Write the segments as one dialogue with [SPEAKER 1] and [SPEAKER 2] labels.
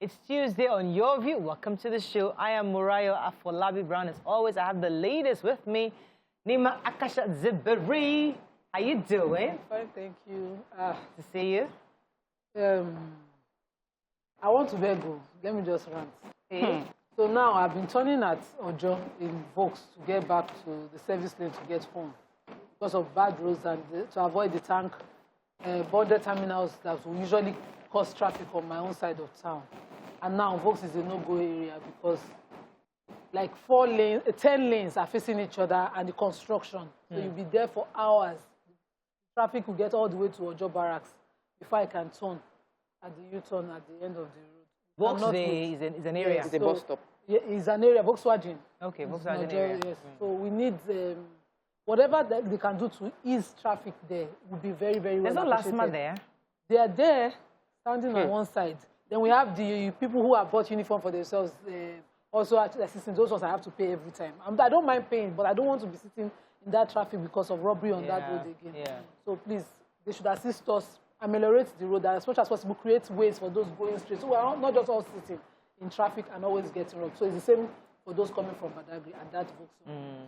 [SPEAKER 1] It's Tuesday on Your View. Welcome to the show. I am Murayo Afolabi Brown. As always, I have the ladies with me. Nima Akasha Zibiri. How you doing?
[SPEAKER 2] Fine, thank you.
[SPEAKER 1] To see you.
[SPEAKER 2] I want to beg you. Let me just rant. So now I've been turning at Ojo in Vaux to get back to the service lane to get home because of bad roads and to avoid the tank border terminals that will usually cause traffic on my own side of town. And now Vaux is a no-go area because like 10 lanes are facing each other and the construction. So you'll be there for hours. Traffic will get all the way to Ojo Barracks before I can turn at the U-turn at the end of the road.
[SPEAKER 1] Vaux is an area.
[SPEAKER 3] It's a bus stop.
[SPEAKER 2] Yeah, it's an area, Volkswagen.
[SPEAKER 1] Okay, Volkswagen area.
[SPEAKER 2] Yes. So we need whatever that they can do to ease traffic there would be very, very well
[SPEAKER 1] appreciated. There's no LASMA there.
[SPEAKER 2] They are there, standing on one side. Then we have the people who have bought uniform for themselves, also assisting. Those ones I have to pay every time. I don't mind paying, but I don't want to be sitting in that traffic because of robbery on that road again. Yeah. So please, they should assist us, ameliorate the road, and as much as possible, create ways for those going straight. So we are not just all sitting in traffic and always getting robbed. So it's the same for those coming from Badagry and that Volkswagen.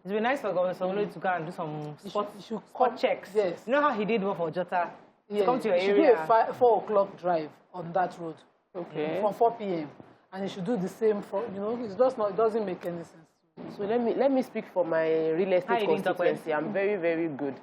[SPEAKER 1] It's been nice for somebody to go and do some spot checks.
[SPEAKER 2] Yes.
[SPEAKER 1] You know how he did one for Jota?
[SPEAKER 2] Yeah.
[SPEAKER 1] Come to your
[SPEAKER 2] area. It should be a 4 o'clock drive on that road.
[SPEAKER 3] Okay.
[SPEAKER 2] From 4 p.m. And he should do the same for, you know, it's just not, it doesn't make any sense.
[SPEAKER 3] So let me speak for my real estate constituency. I'm very, very good.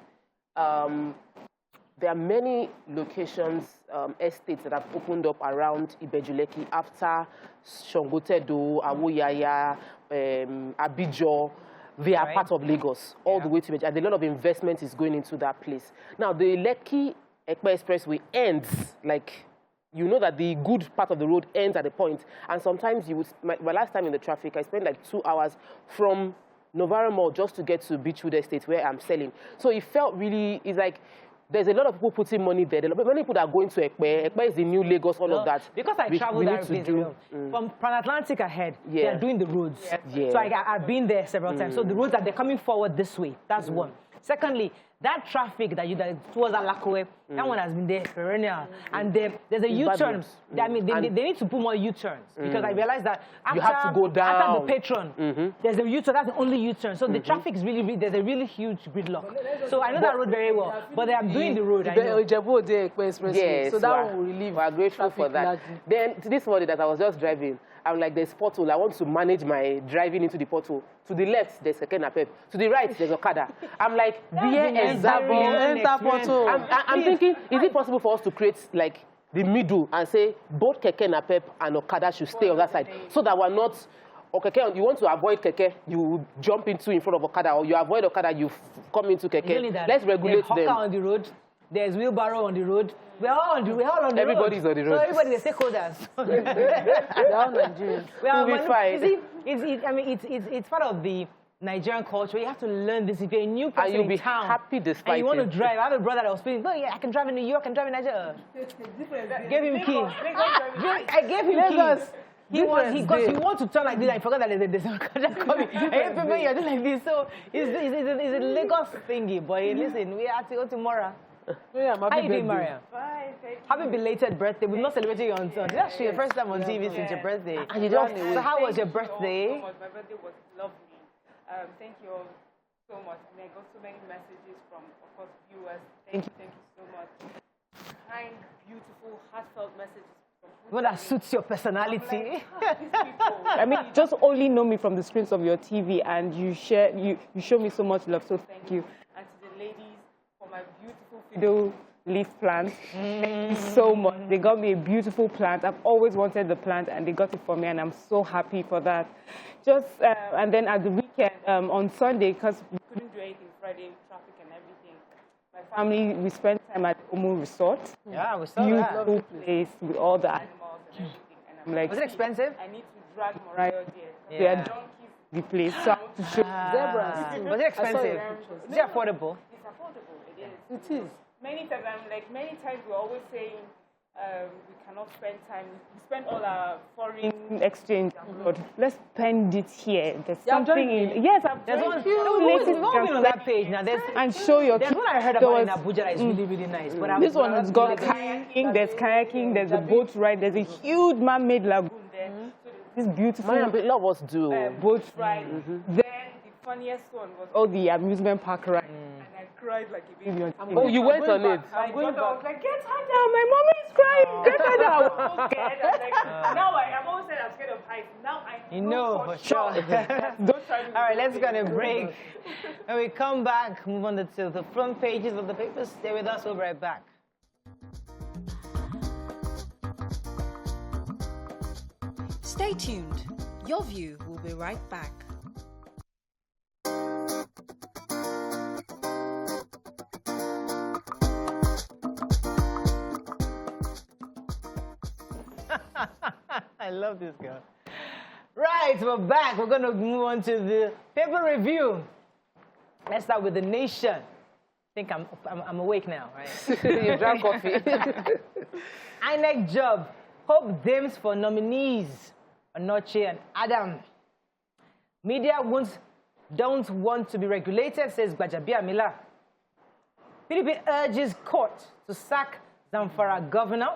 [SPEAKER 3] There are many locations, estates that have opened up around Ibejuleki after Shongotedo, Awoyaya, Abijo. They are part of Lagos, all the way to Ibejuleki. And a lot of investment is going into that place. Now, the Lekki Ekpe Expressway ends, like, you know that the good part of the road ends at a point. And sometimes you would, my last time in the traffic, I spent like 2 hours from Novara Mall just to get to Beechwood Estate where I'm selling. So it felt really, it's like, there's a lot of people putting money there. Many people that are going to Ekpe. Ekpe is the new Lagos, all of that.
[SPEAKER 1] Because I traveled that from Pan-Atlantic ahead, they are doing the roads. Yeah. So I've been there several times. So the roads that they're coming forward this way, that's one. Secondly, that traffic that towards Alakowe, that one has been there perennial. And there's a U-turn. I mean, they need to put more U-turns because I realized that after,
[SPEAKER 3] you have to go down.
[SPEAKER 1] After the patron, there's a U-turn. That's the only U-turn. So the traffic is really, there's a really huge gridlock. So I know that road very well, but they are doing the road.
[SPEAKER 3] Yes,
[SPEAKER 2] so that one will relieve.
[SPEAKER 3] We are grateful for that. Largely. Then this morning that I was just driving, I'm like, there's pothole. I want to manage my driving into the pothole. To the left, there's a Kenapep. To the right, there's Okada. I'm like, I'm thinking, is it possible for us to create like the middle and say both Keke Napep and Okada should stay on that side so that we're not, Keke, you want to avoid Keke, you jump into in front of Okada, or you avoid Okada, you come into Keke. Let's regulate them.
[SPEAKER 1] There's hawker on the road. There's wheelbarrow on the road. We're all on the road.
[SPEAKER 3] Everybody's on the road.
[SPEAKER 1] So everybody's the stakeholders.
[SPEAKER 2] They're all Nigerians.
[SPEAKER 3] We'll be fine.
[SPEAKER 1] You see, it's part of the Nigerian culture. You have to learn this. If you're a new person
[SPEAKER 3] and you'll be
[SPEAKER 1] in town,
[SPEAKER 3] happy despite
[SPEAKER 1] and you want to drive. I have a brother that was speaking. Oh yeah, I can drive in New York. I can drive in Nigeria. Gave him key. I gave him keys. Because he wants to turn like this. I forgot that there's a car coming. And people you're doing like this. So it's a Lagos thingy. Boy, listen, we have to go tomorrow.
[SPEAKER 2] Yeah,
[SPEAKER 1] how you doing, Maria?
[SPEAKER 4] Fine, thank you.
[SPEAKER 1] Happy belated birthday. We've not celebrated you on Sunday. It's actually the first time on TV since your birthday.
[SPEAKER 3] And you don't
[SPEAKER 1] so how was your birthday?
[SPEAKER 4] So my birthday was lovely. Thank you all so much. I mean, I got so many messages from, of course, viewers. Thank you so much. Kind, beautiful, heartfelt messages.
[SPEAKER 1] One that suits your personality.
[SPEAKER 5] I mean, you just only know me from the screens of your TV, and you show me so much love. So thank you.
[SPEAKER 4] And to the ladies for my beautiful
[SPEAKER 5] fiddle leaf plant. Thank you so much. They got me a beautiful plant. I've always wanted the plant, and they got it for me, and I'm so happy for that. Just and then at the weekend on Sunday, because we couldn't do anything Friday, traffic and everything. My family, we spent time at Omu Resort.
[SPEAKER 1] Yeah, we saw
[SPEAKER 5] that. Beautiful place with all the animals and everything. And I'm like,
[SPEAKER 1] was it expensive?
[SPEAKER 4] I need to drag Mariah there.
[SPEAKER 5] Yeah. They are donkeys the place. So I want to show
[SPEAKER 1] zebras. Was it expensive? Is it affordable?
[SPEAKER 4] It's affordable. It is.
[SPEAKER 2] It is.
[SPEAKER 4] Many times we're always saying,
[SPEAKER 5] we cannot spend time. We spend all our foreign exchange abroad. Let's spend it here. There's something in. Yes,
[SPEAKER 1] there's one. We've all been on that page now.
[SPEAKER 5] And show your.
[SPEAKER 1] There's one I heard about in Abuja that is really, really nice. But
[SPEAKER 5] this one has got kayaking. There's kayaking. There's a boat ride. There's a huge man-made lagoon there. So this beautiful.
[SPEAKER 3] A lot of us do.
[SPEAKER 5] Boat ride. Then the funniest one was all the amusement park ride. Cried like a baby.
[SPEAKER 3] Oh, you went on it?
[SPEAKER 5] I was like, get her down. My mom is crying. Get her down. I was so scared. I was like, now I've always said I'm scared of heights. Now I know for sure. Don't try to.
[SPEAKER 1] All right, let's go on a break. When we come back, move on to the front pages of the papers. Stay with us. We'll be right back.
[SPEAKER 6] Stay tuned. Your View will be right back.
[SPEAKER 1] I love this girl. Right, we're back. We're going to move on to the paper review. Let's start with The Nation. I think I'm awake now, right?
[SPEAKER 3] You drank coffee.
[SPEAKER 1] INEC job. Hope dims for nominees. Onoche and Adam. Media don't want to be regulated, says Gbajabiamila. PDP urges court to sack Zamfara governor.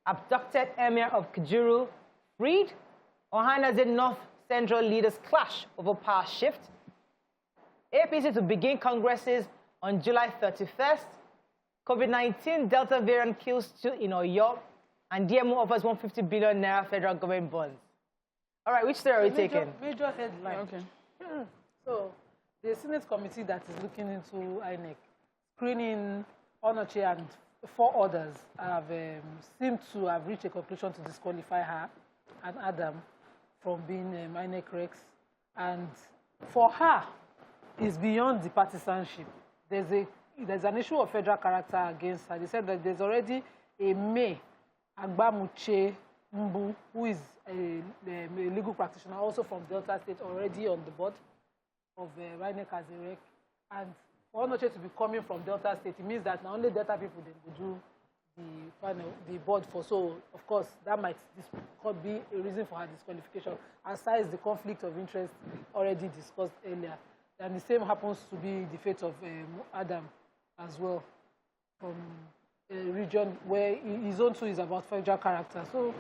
[SPEAKER 1] Abducted emir of Kajuru freed. Ohanaze North Central leaders clash over power shift. APC to begin congresses on July 31st. COVID-19 Delta variant kills 2 in Oyo. And DMO offers 150 billion naira federal government bonds. All right, which story are we taking?
[SPEAKER 2] Major headline.
[SPEAKER 5] Okay.
[SPEAKER 2] So, the Senate committee that is looking into INEC, screening Onoche and 4 others have seemed to have reached a conclusion to disqualify her and Adam from being INEC Rex. And for her, it's beyond the partisanship. There's an issue of federal character against her. They said that there's already a May Agbamuche Mbu, who is a legal practitioner, also from Delta State, already on the board of INEC as a Rec. And for Onoche to be coming from Delta State, it means that not only Delta people then will do the board for. So, of course, that could be a reason for her disqualification, aside the conflict of interest already discussed earlier. And the same happens to be the fate of Adam as well, from a region where his own too is about federal character. So,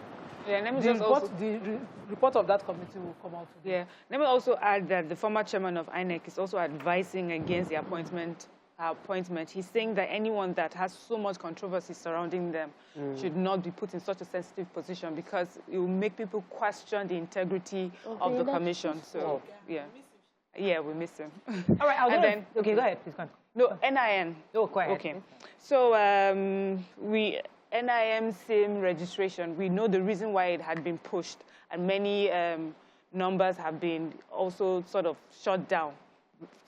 [SPEAKER 5] yeah, let me
[SPEAKER 2] the report of that committee will come out today.
[SPEAKER 5] Yeah, let me also add that the former chairman of INEC is also advising against the appointment. He's saying that anyone that has so much controversy surrounding them should not be put in such a sensitive position because it will make people question the integrity of the commission. So, yeah, we miss him.
[SPEAKER 1] All right, okay, go ahead, please go on.
[SPEAKER 5] No, NIN.
[SPEAKER 1] Oh, quiet.
[SPEAKER 5] Okay. So, NIM SIM registration, we know the reason why it had been pushed, and many numbers have been also sort of shut down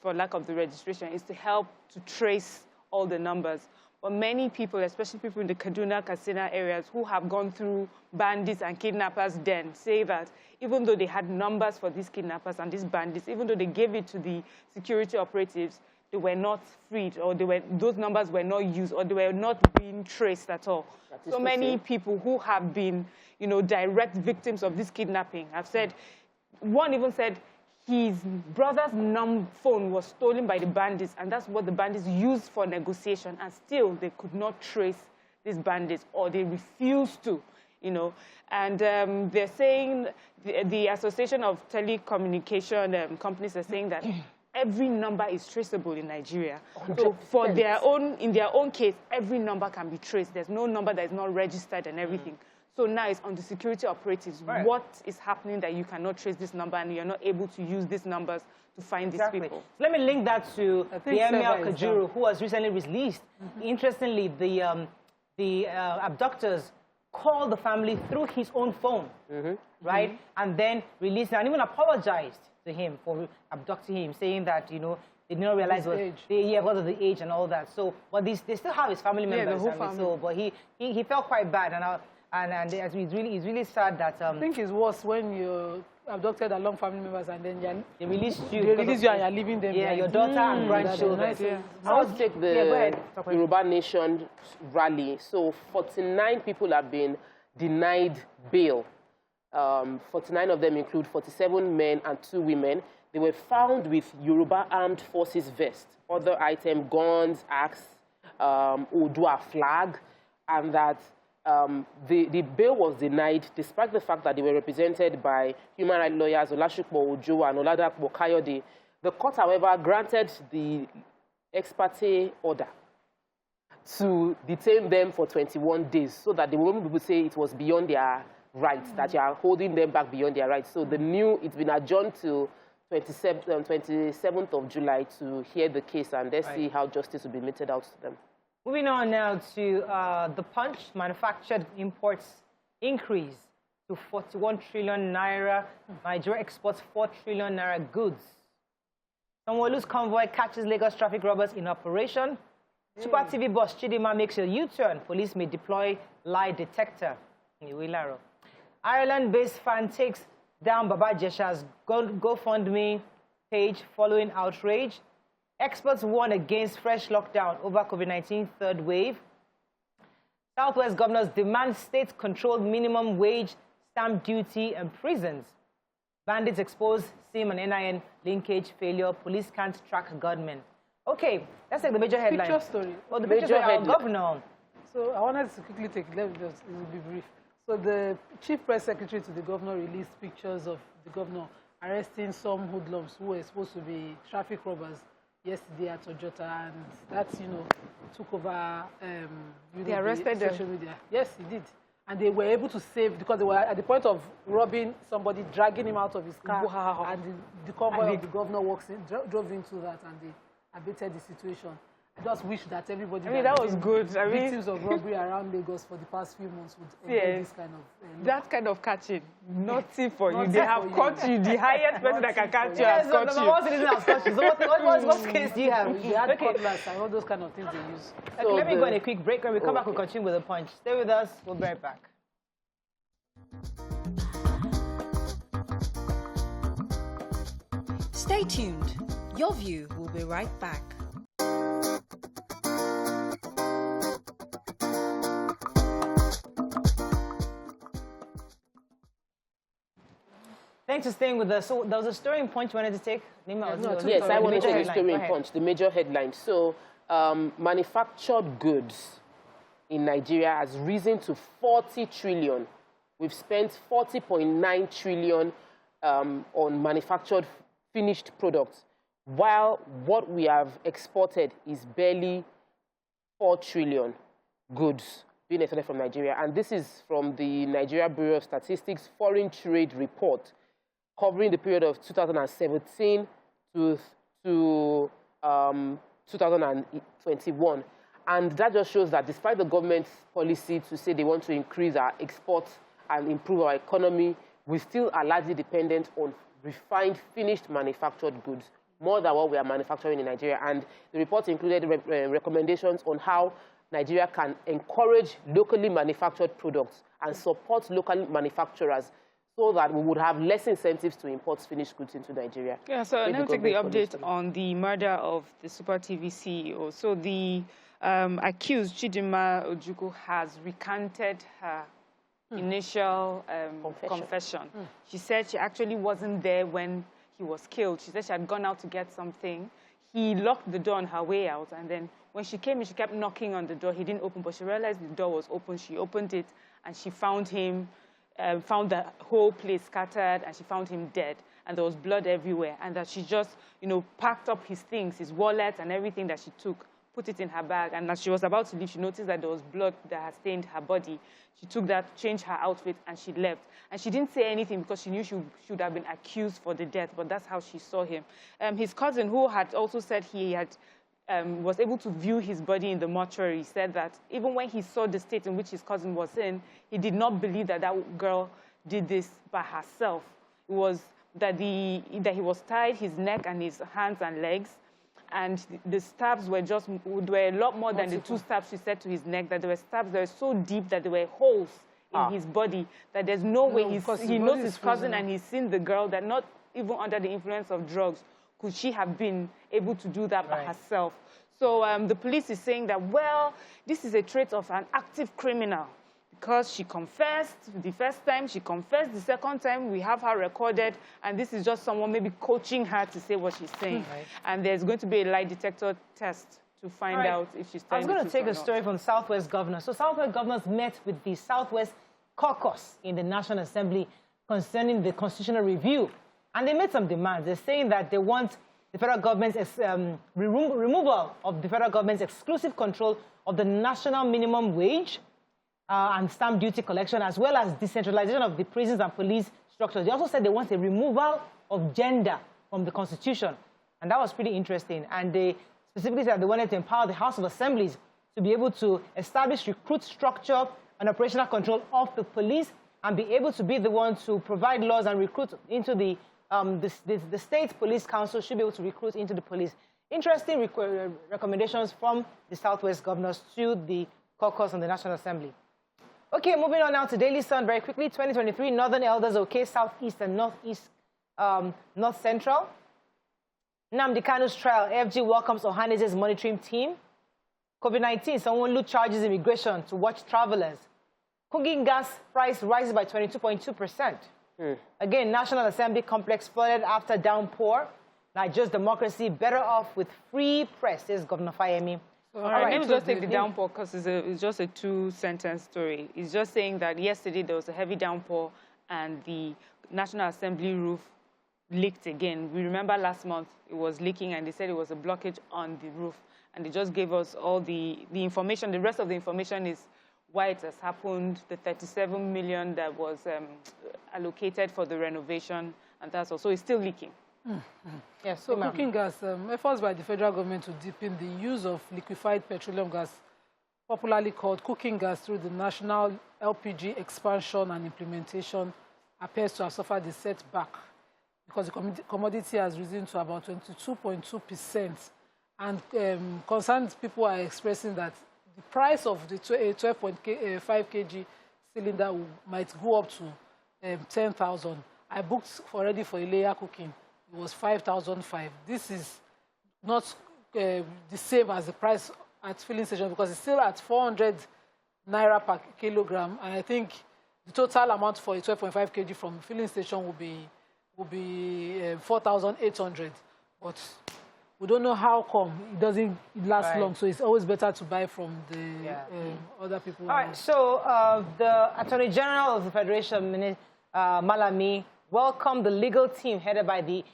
[SPEAKER 5] for lack of the registration, is to help to trace all the numbers. But many people, especially people in the Kaduna, Katsina areas who have gone through bandits and kidnappers den, say that even though they had numbers for these kidnappers and these bandits, even though they gave it to the security operatives, they were not freed, or those numbers were not used, or they were not being traced at all. So many people who have been, direct victims of this kidnapping have said, one even said his brother's phone was stolen by the bandits, and that's what the bandits used for negotiation, and still they could not trace these bandits, or they refused to, And they're saying, the Association of Telecommunication Companies are saying that every number is traceable in Nigeria. So in their own case, every number can be traced. There's no number that is not registered and everything. So now it's on the security operatives. Right. What is happening that you cannot trace this number and you're not able to use these numbers to find these people?
[SPEAKER 1] Let me link that to the emir of Kajuru, who was recently released. Interestingly, the abductors called the family through his own phone, right? And then released and even apologized to him for abducting him, saying that, they did not realize because of the age and all that. So, but they still have his family members.
[SPEAKER 2] The whole family.
[SPEAKER 1] So, but he felt quite bad, and it's really sad that.
[SPEAKER 2] I think it's worse when your abducted along family members and then
[SPEAKER 1] they release you.
[SPEAKER 2] They release you and you're leaving them.
[SPEAKER 1] Yeah, your daughter and grandchildren.
[SPEAKER 3] Let's take the Yoruba Nation rally. So 49 people have been denied bail. 49 of them include 47 men and 2 women. They were found with Yoruba Armed Forces vest, other item, guns, axe, Odua flag, and that the bail was denied despite the fact that they were represented by human rights lawyers Olashukbo Ojo and Oladapo Kayode. The court, however, granted the ex parte order to detain them for 21 days so that they won't be able to say it was beyond their rights, that you are holding them back beyond their rights. So it's been adjourned to 27th of July to hear the case, and let's see how justice will be meted out to them.
[SPEAKER 1] Moving on now to the Punch. Manufactured imports increase to 41 trillion naira. Nigeria exports 4 trillion naira goods. Sanwo-Olu's convoy catches Lagos traffic robbers in operation. Super TV boss Chidima makes a U-turn. Police may deploy lie detector. Ireland-based fan takes down Baba Jesha's GoFundMe page following outrage. Experts warn against fresh lockdown over COVID-19 third wave. Southwest governors demand state-controlled minimum wage, stamp duty, and prisons. Bandits expose SIM and NIN linkage failure. Police can't track gunmen. Okay, let's take the major headline.
[SPEAKER 2] Picture story.
[SPEAKER 1] Oh, the major headline. Governor.
[SPEAKER 2] So I wanted to quickly take, let me just, it will be brief. So the chief press secretary to the governor released pictures of the governor arresting some hoodlums who were supposed to be traffic robbers yesterday at Ojota, and that's, took over
[SPEAKER 5] they arrested them.
[SPEAKER 2] Social media. Yes, he did. And they were able to save, because they were at the point of robbing somebody, dragging him out of his car. Wow. And the convoy of the governor drove into that, and they abated the situation. I just wish that everybody
[SPEAKER 5] that was good.
[SPEAKER 2] Victims of robbery around Lagos for the past few months would enjoy this kind of
[SPEAKER 5] that kind of catching. Nothing for you. They have caught you. The highest person that can catch you has caught you.
[SPEAKER 1] What case do you have?
[SPEAKER 2] They had cutlass and all those kind of things they use.
[SPEAKER 1] So let me go on a quick break. When we come back, we'll continue with the Punch. Stay with us. We'll be right back.
[SPEAKER 6] Stay tuned. Your View will be right back.
[SPEAKER 1] Thanks for staying with us. So there was a story in Punch you wanted to take?
[SPEAKER 3] Yes, I want to take the story in Punch, the major headline. So manufactured goods in Nigeria has risen to 40 trillion. We've spent 40.9 trillion on manufactured finished products, while what we have exported is barely 4 trillion goods being exported from Nigeria. And this is from the Nigeria Bureau of Statistics Foreign Trade Report, covering the period of 2017 to 2021. And that just shows that despite the government's policy to say they want to increase our exports and improve our economy, we still are largely dependent on refined, finished manufactured goods, more than what we are manufacturing in Nigeria. And the report included recommendations on how Nigeria can encourage locally manufactured products and support local manufacturers so that we would have less incentives to import finished goods into Nigeria.
[SPEAKER 5] Yeah, so let me take the update on the murder of the Super TV CEO. So the accused, Chidima Ojukwu, has recanted her initial confession. She said she actually wasn't there when he was killed. She said she had gone out to get something. He locked the door on her way out, and then when she came in, she kept knocking on the door. He didn't open, but she realized the door was open. She opened it, and she found him, found the whole place scattered, and she found him dead. And there was blood everywhere. And that she just, packed up his things, his wallet and everything that she took, put it in her bag. And as she was about to leave, she noticed that there was blood that had stained her body. She took that, changed her outfit, and she left. And she didn't say anything because she knew she should have been accused for the death, but that's how she saw him. His cousin, who had also said he had was able to view his body in the mortuary, said that even when he saw the state in which his cousin was in, he did not believe that that girl did this by herself. It was that he was tied, his neck and his hands and legs, and the stabs were a lot more than the 2 stabs she said to his neck, that there were stabs that were so deep that there were holes in his body that there's no way he knows his cousin and he's seen the girl, that not even under the influence of drugs could she have been able to do that by herself. So the police is saying that, well, this is a trait of an active criminal because she confessed the first time, she confessed the second time, we have her recorded, and this is just someone maybe coaching her to say what she's saying. And there's going to be a lie detector test to find out if she's telling the truth.
[SPEAKER 1] I was going to take a story from Southwest governors. So Southwest governors met with the Southwest caucus in the National Assembly concerning the constitutional review. And they made some demands. They're saying that they want the federal government's removal of the federal government's exclusive control of the national minimum wage and stamp duty collection, as well as decentralization of the prisons and police structures. They also said they want a removal of gender from the Constitution. And that was pretty interesting. And they specifically said they wanted to empower the House of Assemblies to be able to establish recruit structure and operational control of the police and be able to be the one to provide laws and recruit into the state police council should be able to recruit into the police. Interesting recommendations from the Southwest governors to the caucus and the National Assembly. Okay, moving on now to Daily Sun very quickly. 2023, Northern Elders, okay, Southeast and Northeast, North Central. Nnamdi Kanu's trial, FG welcomes Ohanese's monitoring team. COVID-19, Sanwo-Olu charges immigration to watch travelers. Cooking gas price rises by 22.2%. Again, National Assembly complex flooded after downpour. Nigeria's democracy better off with free press, says Governor Fayemi.
[SPEAKER 5] All right, let me just take the downpour because it's just a two-sentence story. It's just saying that yesterday there was a heavy downpour and the National Assembly roof leaked again. We remember last month it was leaking and they said it was a blockage on the roof. And they just gave us all the information. The rest of the information is why it has happened, the 37 million that was allocated for the renovation, and that's all. So it's still leaking.
[SPEAKER 2] Yes, so cooking gas, efforts by the federal government to deepen the use of liquefied petroleum gas, popularly called cooking gas, through the national LPG expansion and implementation appears to have suffered a setback because the commodity has risen to about 22.2%. And concerned people are expressing that the price of the 12.5 kg cylinder might go up to 10,000. I booked already for a layer cooking. It was 5,500. This is not the same as the price at filling station because it's still at 400 naira per kilogram. And I think the total amount for a 12.5 kg from filling station will be 4,800. But we don't know how come it doesn't last long, so it's always better to buy from the other people.
[SPEAKER 1] All right, so the Attorney General of the Federation, Malami, welcomed the legal team headed by the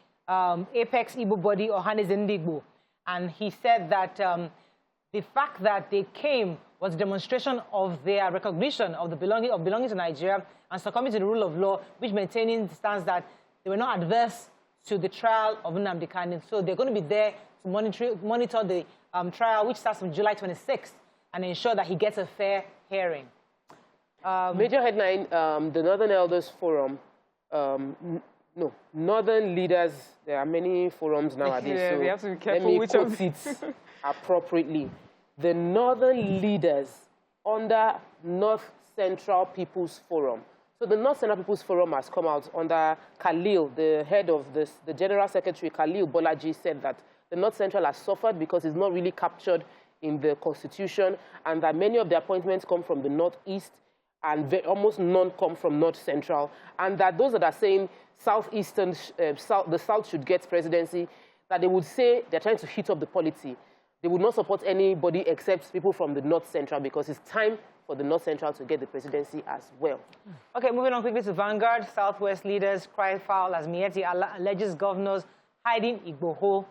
[SPEAKER 1] apex Igbo body, Ohanese Ndigbo, and he said that the fact that they came was a demonstration of their recognition of the belonging to Nigeria and succumbing to the rule of law, which maintaining the stance that they were not adverse to the trial of Nnamdi Kanu. So they're going to be there to monitor the trial, which starts on July 26th, and ensure that he gets a fair hearing.
[SPEAKER 3] Major headline, the Northern Elders Forum. Northern Leaders, there are many forums nowadays, so
[SPEAKER 5] we have to be careful which
[SPEAKER 3] quote it appropriately. The Northern Leaders under North Central People's Forum. So the North Central People's Forum has come out under Khalil, the head of this, the General Secretary, Khalil Bolaji, said that the North Central has suffered because it's not really captured in the Constitution and that many of the appointments come from the Northeast and almost none come from North Central, and that those that are saying Southeastern, the South should get presidency, that they would say they're trying to heat up the polity. They would not support anybody except people from the North Central because it's time for the North Central to get the presidency as well.
[SPEAKER 1] Okay, moving on quickly to Vanguard. Southwest leaders cry foul as Mieti alleges governors hiding Igboho.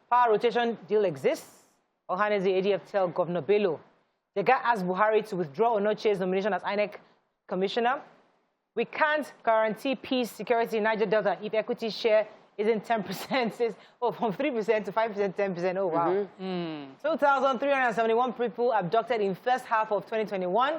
[SPEAKER 1] Power rotation deal exists. Ohanese ADF tell Governor Bello. Jega asked Buhari to withdraw Onoche's nomination as INEC commissioner. We can't guarantee peace, security in Niger Delta if equity share isn't 10%. Says, from 3% to 5%, 10%. Oh, wow. 2,371 people abducted in first half of 2021,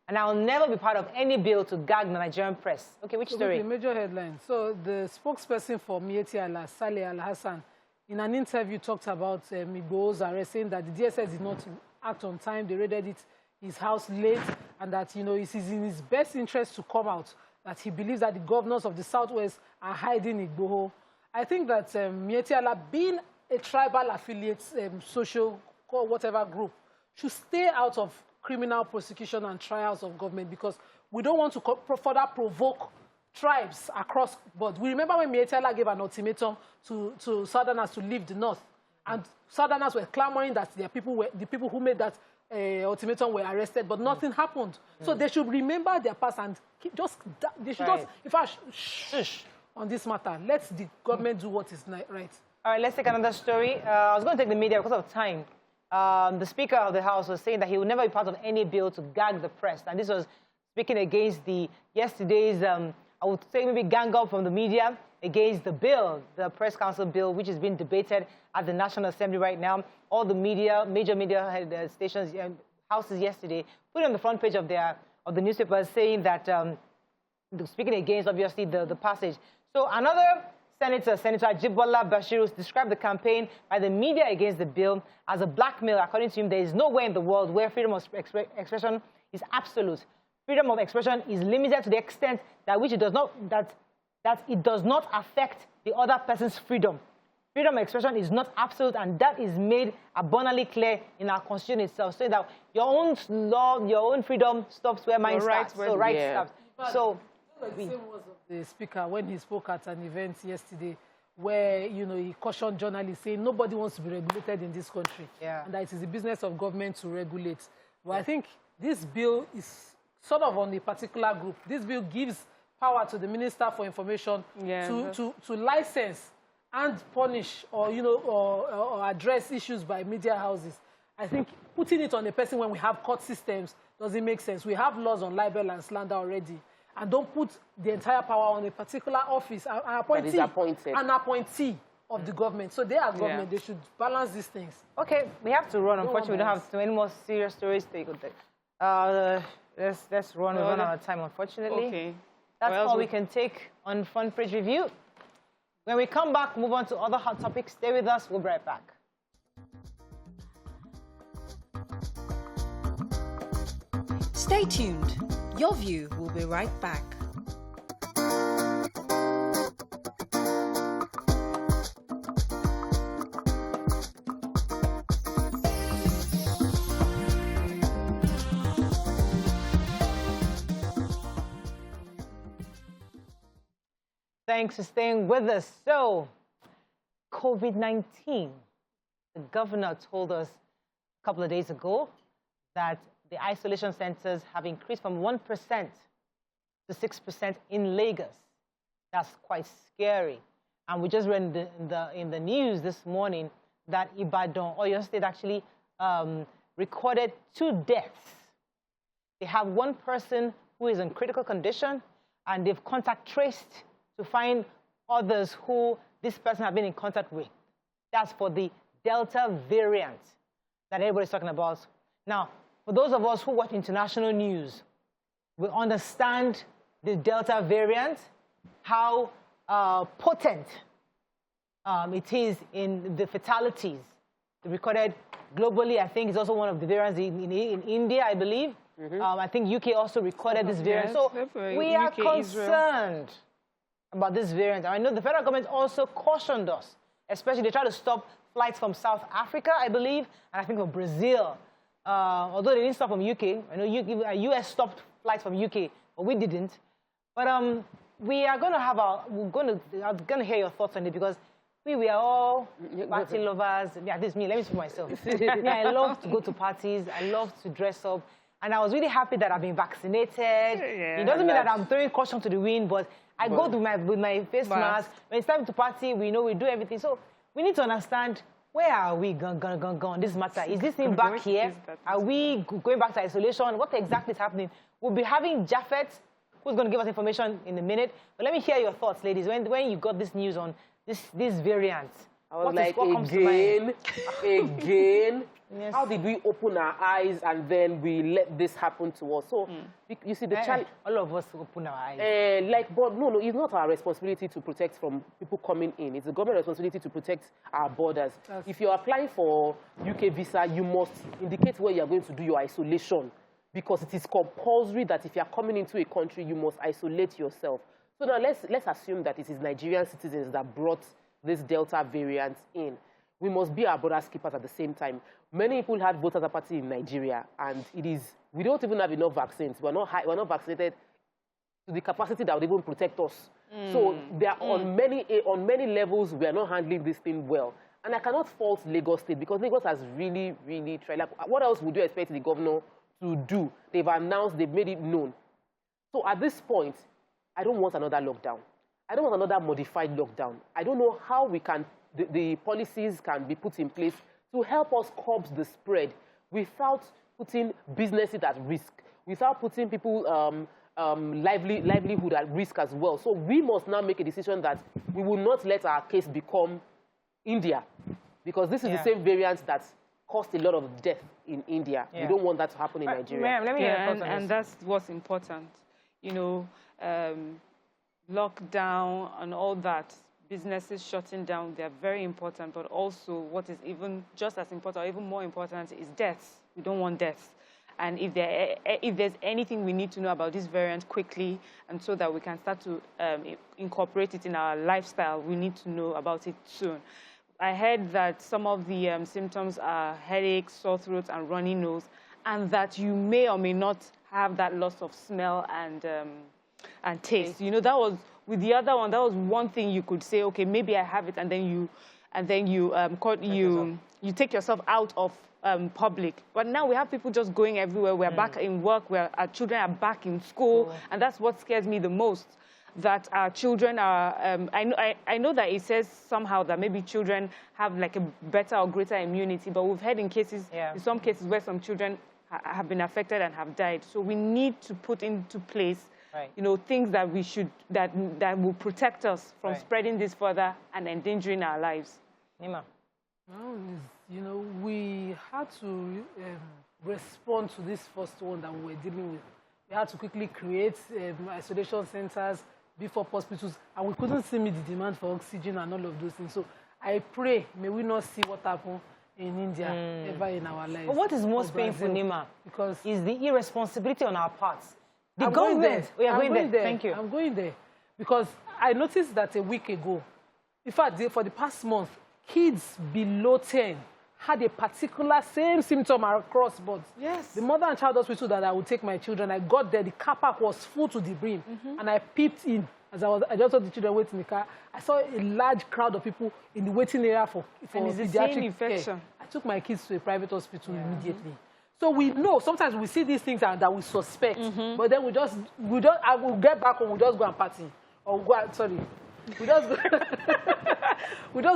[SPEAKER 1] and I will never be part of any bill to gag the Nigerian press. Okay, which story?
[SPEAKER 2] Major headline. So the spokesperson for Mieti Allah, Saleh Al-Hassan, in an interview talked about Igbo's arrest, saying that the DSS did not act on time. They raided his house late, and that, you know, it is in his best interest to come out, that he believes that the governors of the Southwest are hiding Igboho. I think that Mietiala, being a tribal affiliate, social, whatever group, should stay out of criminal prosecution and trials of government, because we don't want to further provoke tribes across board. We remember when Mietiala gave an ultimatum to Southerners to leave the North, and Southerners were clamoring that the people who made that ultimatum were arrested, but nothing happened. So they should remember their past and they should just, in fact, shush on this matter. Let the government do what is right.
[SPEAKER 1] All right, let's take another story. I was going to take the media because of time. The Speaker of the House was saying that he would never be part of any bill to gag the press. And this was speaking against yesterday's, I would say maybe gang up from the media against the bill, the Press Council bill, which is being debated at the National Assembly right now. All the media, major media stations, houses yesterday, put it on the front page of the newspapers saying that, speaking against, obviously, the passage. So another Senator Adegboyega Bashiru, described the campaign by the media against the bill as a blackmail. According to him, there is nowhere in the world where freedom of expression is absolute. Freedom of expression is limited to the extent that which it does not, that it does not affect the other person's freedom. Freedom of expression is not absolute, and that is made abundantly clear in our Constitution itself, so that your own law, your own freedom stops where mine starts. So rights stops. So
[SPEAKER 2] the same was of the Speaker when he spoke at an event yesterday, where, you know, he cautioned journalists, saying nobody wants to be regulated in this country, and that it is the business of government to regulate. Well, I think this bill is sort of on a particular group. This bill gives power to the Minister for Information to license and punish or, you know, or address issues by media houses. I think putting it on a person when we have court systems doesn't make sense. We have laws on libel and slander already. And don't put the entire power on a particular office, an appointee of the government. So they are government. They should balance these things.
[SPEAKER 1] Okay, we have to run. Unfortunately, we don't have any more serious stories to take. Let's run. We run out of time, unfortunately. Okay. That's all we can take on Front Page Review. When we come back, move on to other hot topics. Stay with us. We'll be right back.
[SPEAKER 6] Stay tuned. Your View will be right back.
[SPEAKER 1] Thanks for staying with us. So, COVID-19. The governor told us a couple of days ago that the isolation centers have increased from 1% to 6% in Lagos. That's quite scary. And we just read in the news this morning that Ibadan, Oyo State, actually recorded 2 deaths. They have 1 person who is in critical condition, and they've contact traced to find others who this person has been in contact with. That's for the Delta variant that everybody's talking about. Now, for those of us who watch international news, we understand the Delta variant, how potent it is in the fatalities recorded globally. I think it's also one of the variants in India, I believe. I think UK also recorded this variant. So we are concerned about this variant. I know the federal government also cautioned us, especially they tried to stop flights from South Africa, I believe, and I think from Brazil. Although they didn't stop from UK. I know US stopped flights from UK, but we didn't. But we are going to have I'm going to hear your thoughts on it, because we are all party lovers. Yeah, this is me. Let me speak for myself. Yeah, I love to go to parties. I love to dress up. And I was really happy that I've been vaccinated. It doesn't mean that I'm throwing caution to the wind, but I go with my face mask. When it's time to party, we know we do everything. So we need to understand, where are we going on this matter? Is this thing back here? Are we going back to isolation? What exactly is happening? We'll be having Japhet, who's going to give us information in a minute. But let me hear your thoughts, ladies. When you got this news on this variant,
[SPEAKER 3] I was like, again. Yes. How did we open our eyes and then we let this happen to us? So, you see, the child...
[SPEAKER 1] all of us open our eyes.
[SPEAKER 3] But no, it's not our responsibility to protect from people coming in. It's the government responsibility to protect our borders. If you're applying for UK visa, you must indicate where you're going to do your isolation. because it is compulsory that if you are coming into a country, you must isolate yourself. So now let's assume that it is Nigerian citizens that brought this Delta variant in. We must be our brother's keepers at the same time. Many people had voters apathy in Nigeria, and we don't even have enough vaccines. We're not vaccinated to the capacity that would even protect us. So there are on many levels, we are not handling this thing well. And I cannot fault Lagos State, because Lagos has really, really tried. Like, what else would you expect the governor to do? They've announced, they've made it known. So at this point, I don't want another lockdown. I don't want another modified lockdown. I don't know how the policies can be put in place to help us curb the spread without putting businesses at risk, without putting people livelihood at risk as well. So we must now make a decision that we will not let our case become India, because this is the same variant that caused a lot of death in India. We don't want that to happen in Nigeria.
[SPEAKER 5] Ma'am, let me and that's what's important. You know, lockdown and all that, businesses shutting down, they're very important, but also what is even just as important or even more important is deaths. We don't want deaths. And if there's anything we need to know about this variant quickly, and so that we can start to incorporate it in our lifestyle, we need to know about it soon. I heard that some of the symptoms are headaches, sore throat, and runny nose, and that you may or may not have that loss of smell and taste. You know, that was with the other one. That was one thing you could say, okay, maybe I have it, and then you take yourself out of public. But now we have people just going everywhere. We're back in work. Our children are back in school, and that's what scares me the most. That our children are. I know that it says somehow that maybe children have like a better or greater immunity, but we've heard in some cases where some children have been affected and have died. So we need to put into place, you know, things that that will protect us from spreading this further and endangering our lives.
[SPEAKER 1] Nima.
[SPEAKER 2] Well, you know, we had to respond to this first one that we were dealing with. We had to quickly create isolation centers, beef up hospitals, and we couldn't see the demand for oxygen and all of those things. So I pray, may we not see what happened in India ever in our lives.
[SPEAKER 1] But what is most painful, Nima, is the irresponsibility on our parts. The government. We are going there. Thank you.
[SPEAKER 2] I'm going there. Because I noticed that a week ago, in fact, for the past month, kids below 10 had a particular same symptom across board. Yes. The mother and child hospital that I would take my children, I got there, the car park was full to the brim. And I peeped in. As I just saw the children waiting in the car, I saw a large crowd of people in the waiting area for pediatric care. I took my kids to a private hospital immediately. So we know, sometimes we see these things that we suspect, but then I will get back home, we just go and party. Or go out, sorry. We just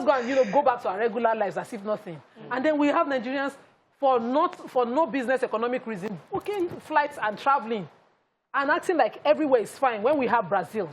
[SPEAKER 2] go and, you know, go back to our regular lives as if nothing. And then we have Nigerians for no business economic reason booking flights and traveling and acting like everywhere is fine. When we have Brazil,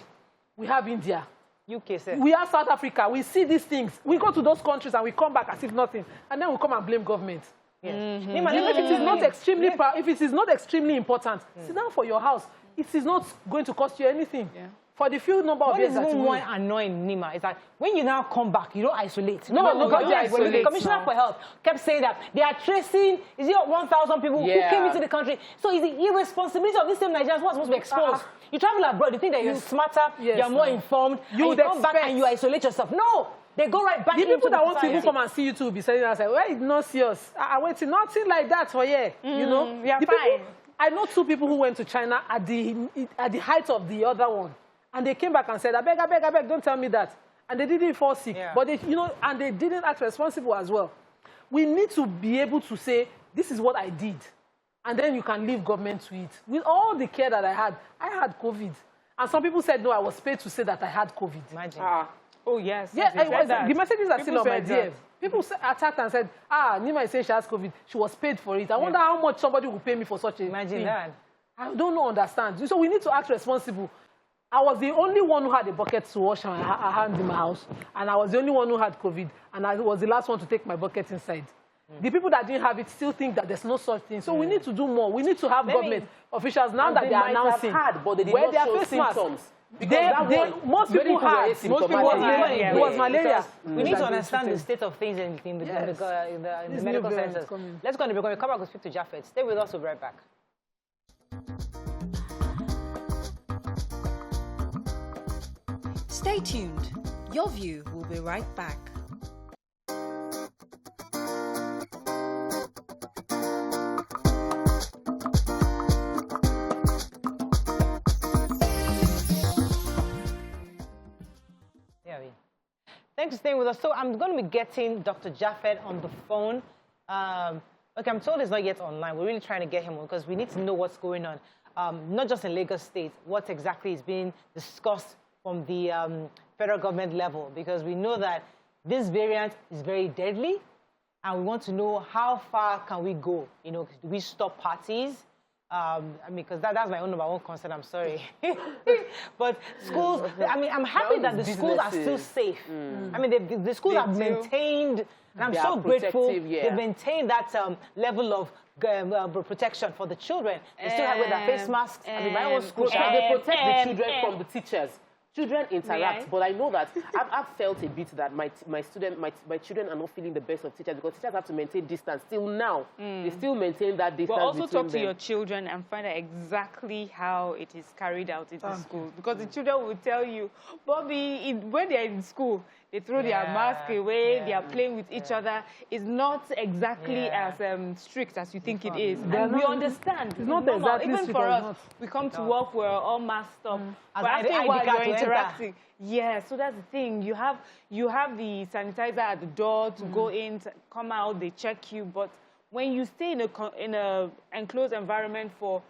[SPEAKER 2] we have India,
[SPEAKER 1] UK, sir.
[SPEAKER 2] We have South Africa. We see these things. We go to those countries and we come back as if nothing, and then we come and blame government.
[SPEAKER 1] Yes.
[SPEAKER 2] If it is not extremely important, sit down for your house. It is not going to cost you anything. Yeah. For the few number of years that you
[SPEAKER 1] What is more annoying, Nima, is that when you now come back, you don't isolate.
[SPEAKER 2] No, isolate.
[SPEAKER 1] The Commissioner for Health kept saying that they are tracing, 1,000 people who came into the country. So is the irresponsibility of these same Nigerians who are supposed to be exposed? You travel abroad, you think that you're smarter, you're more informed, you come back and you isolate yourself. No! They go right back into the
[SPEAKER 2] people that want to even come and see you too will be saying, why is not serious? I went to nothing like that for you. You know?
[SPEAKER 1] We are fine.
[SPEAKER 2] I know 2 people who went to China at the height of the other one. And they came back and said, I beg, don't tell me that. And they didn't fall sick. Yeah. But and they didn't act responsible as well. We need to be able to say, this is what I did. And then you can leave government to it. With all the care that I had COVID. And some people said, no, I was paid to say that I had COVID.
[SPEAKER 1] Imagine.
[SPEAKER 5] Oh, yes.
[SPEAKER 2] Yeah, the messages are still on my DM. People attacked and said, Nima is saying she has COVID. She was paid for it. I wonder how much somebody will pay me for such a thing.
[SPEAKER 1] That.
[SPEAKER 2] I don't understand. So we need to act responsible. I was the only one who had a bucket to wash my hands in my house. And I was the only one who had COVID. And I was the last one to take my bucket inside. The people that didn't have it still think that there's no such thing. So we need to do more. We need to have government officials now that they are announcing
[SPEAKER 3] but they did not show symptoms.
[SPEAKER 2] Most people had. Most people it was malaria.
[SPEAKER 1] We need to understand the state of things in the medical centers. Let's go on the break. We'll come back and speak to Japheth. Stay with us. We'll be right back.
[SPEAKER 6] Stay tuned. Your View will be right back.
[SPEAKER 1] Thanks for staying with us. So I'm going to be getting Dr. Japhet on the phone. Okay, I'm told he's not yet online. We're really trying to get him on because we need to know what's going on, not just in Lagos State, what exactly is being discussed from the federal government level, because we know that this variant is very deadly, and we want to know how far can we go. You know, do we stop parties? I mean, because that's my own number one concern, I'm sorry. But schools, I mean, I'm happy that the schools are still safe. I mean, the schools have maintained, and I'm so grateful, they've maintained that level of protection for the children. They still have their face masks. I mean, my own school,
[SPEAKER 3] they protect the children from the teachers. Children interact, but I know that I've felt a bit that my children are not feeling the best of teachers, because teachers have to maintain distance. Till now, they still maintain that distance.
[SPEAKER 5] But also talk to
[SPEAKER 3] them.
[SPEAKER 5] your children and find out exactly how it is carried out in the school, because the children will tell you, Bobby, when they're in school, they throw their mask away, they are playing with each other. It's not exactly as strict as you think it is. And we understand. It's not exactly even for us. We come to work, we're all masked up. But after a while, you're interacting. Yeah, so that's the thing. You have the sanitizer at the door to go in, to come out, they check you. But when you stay in a enclosed environment for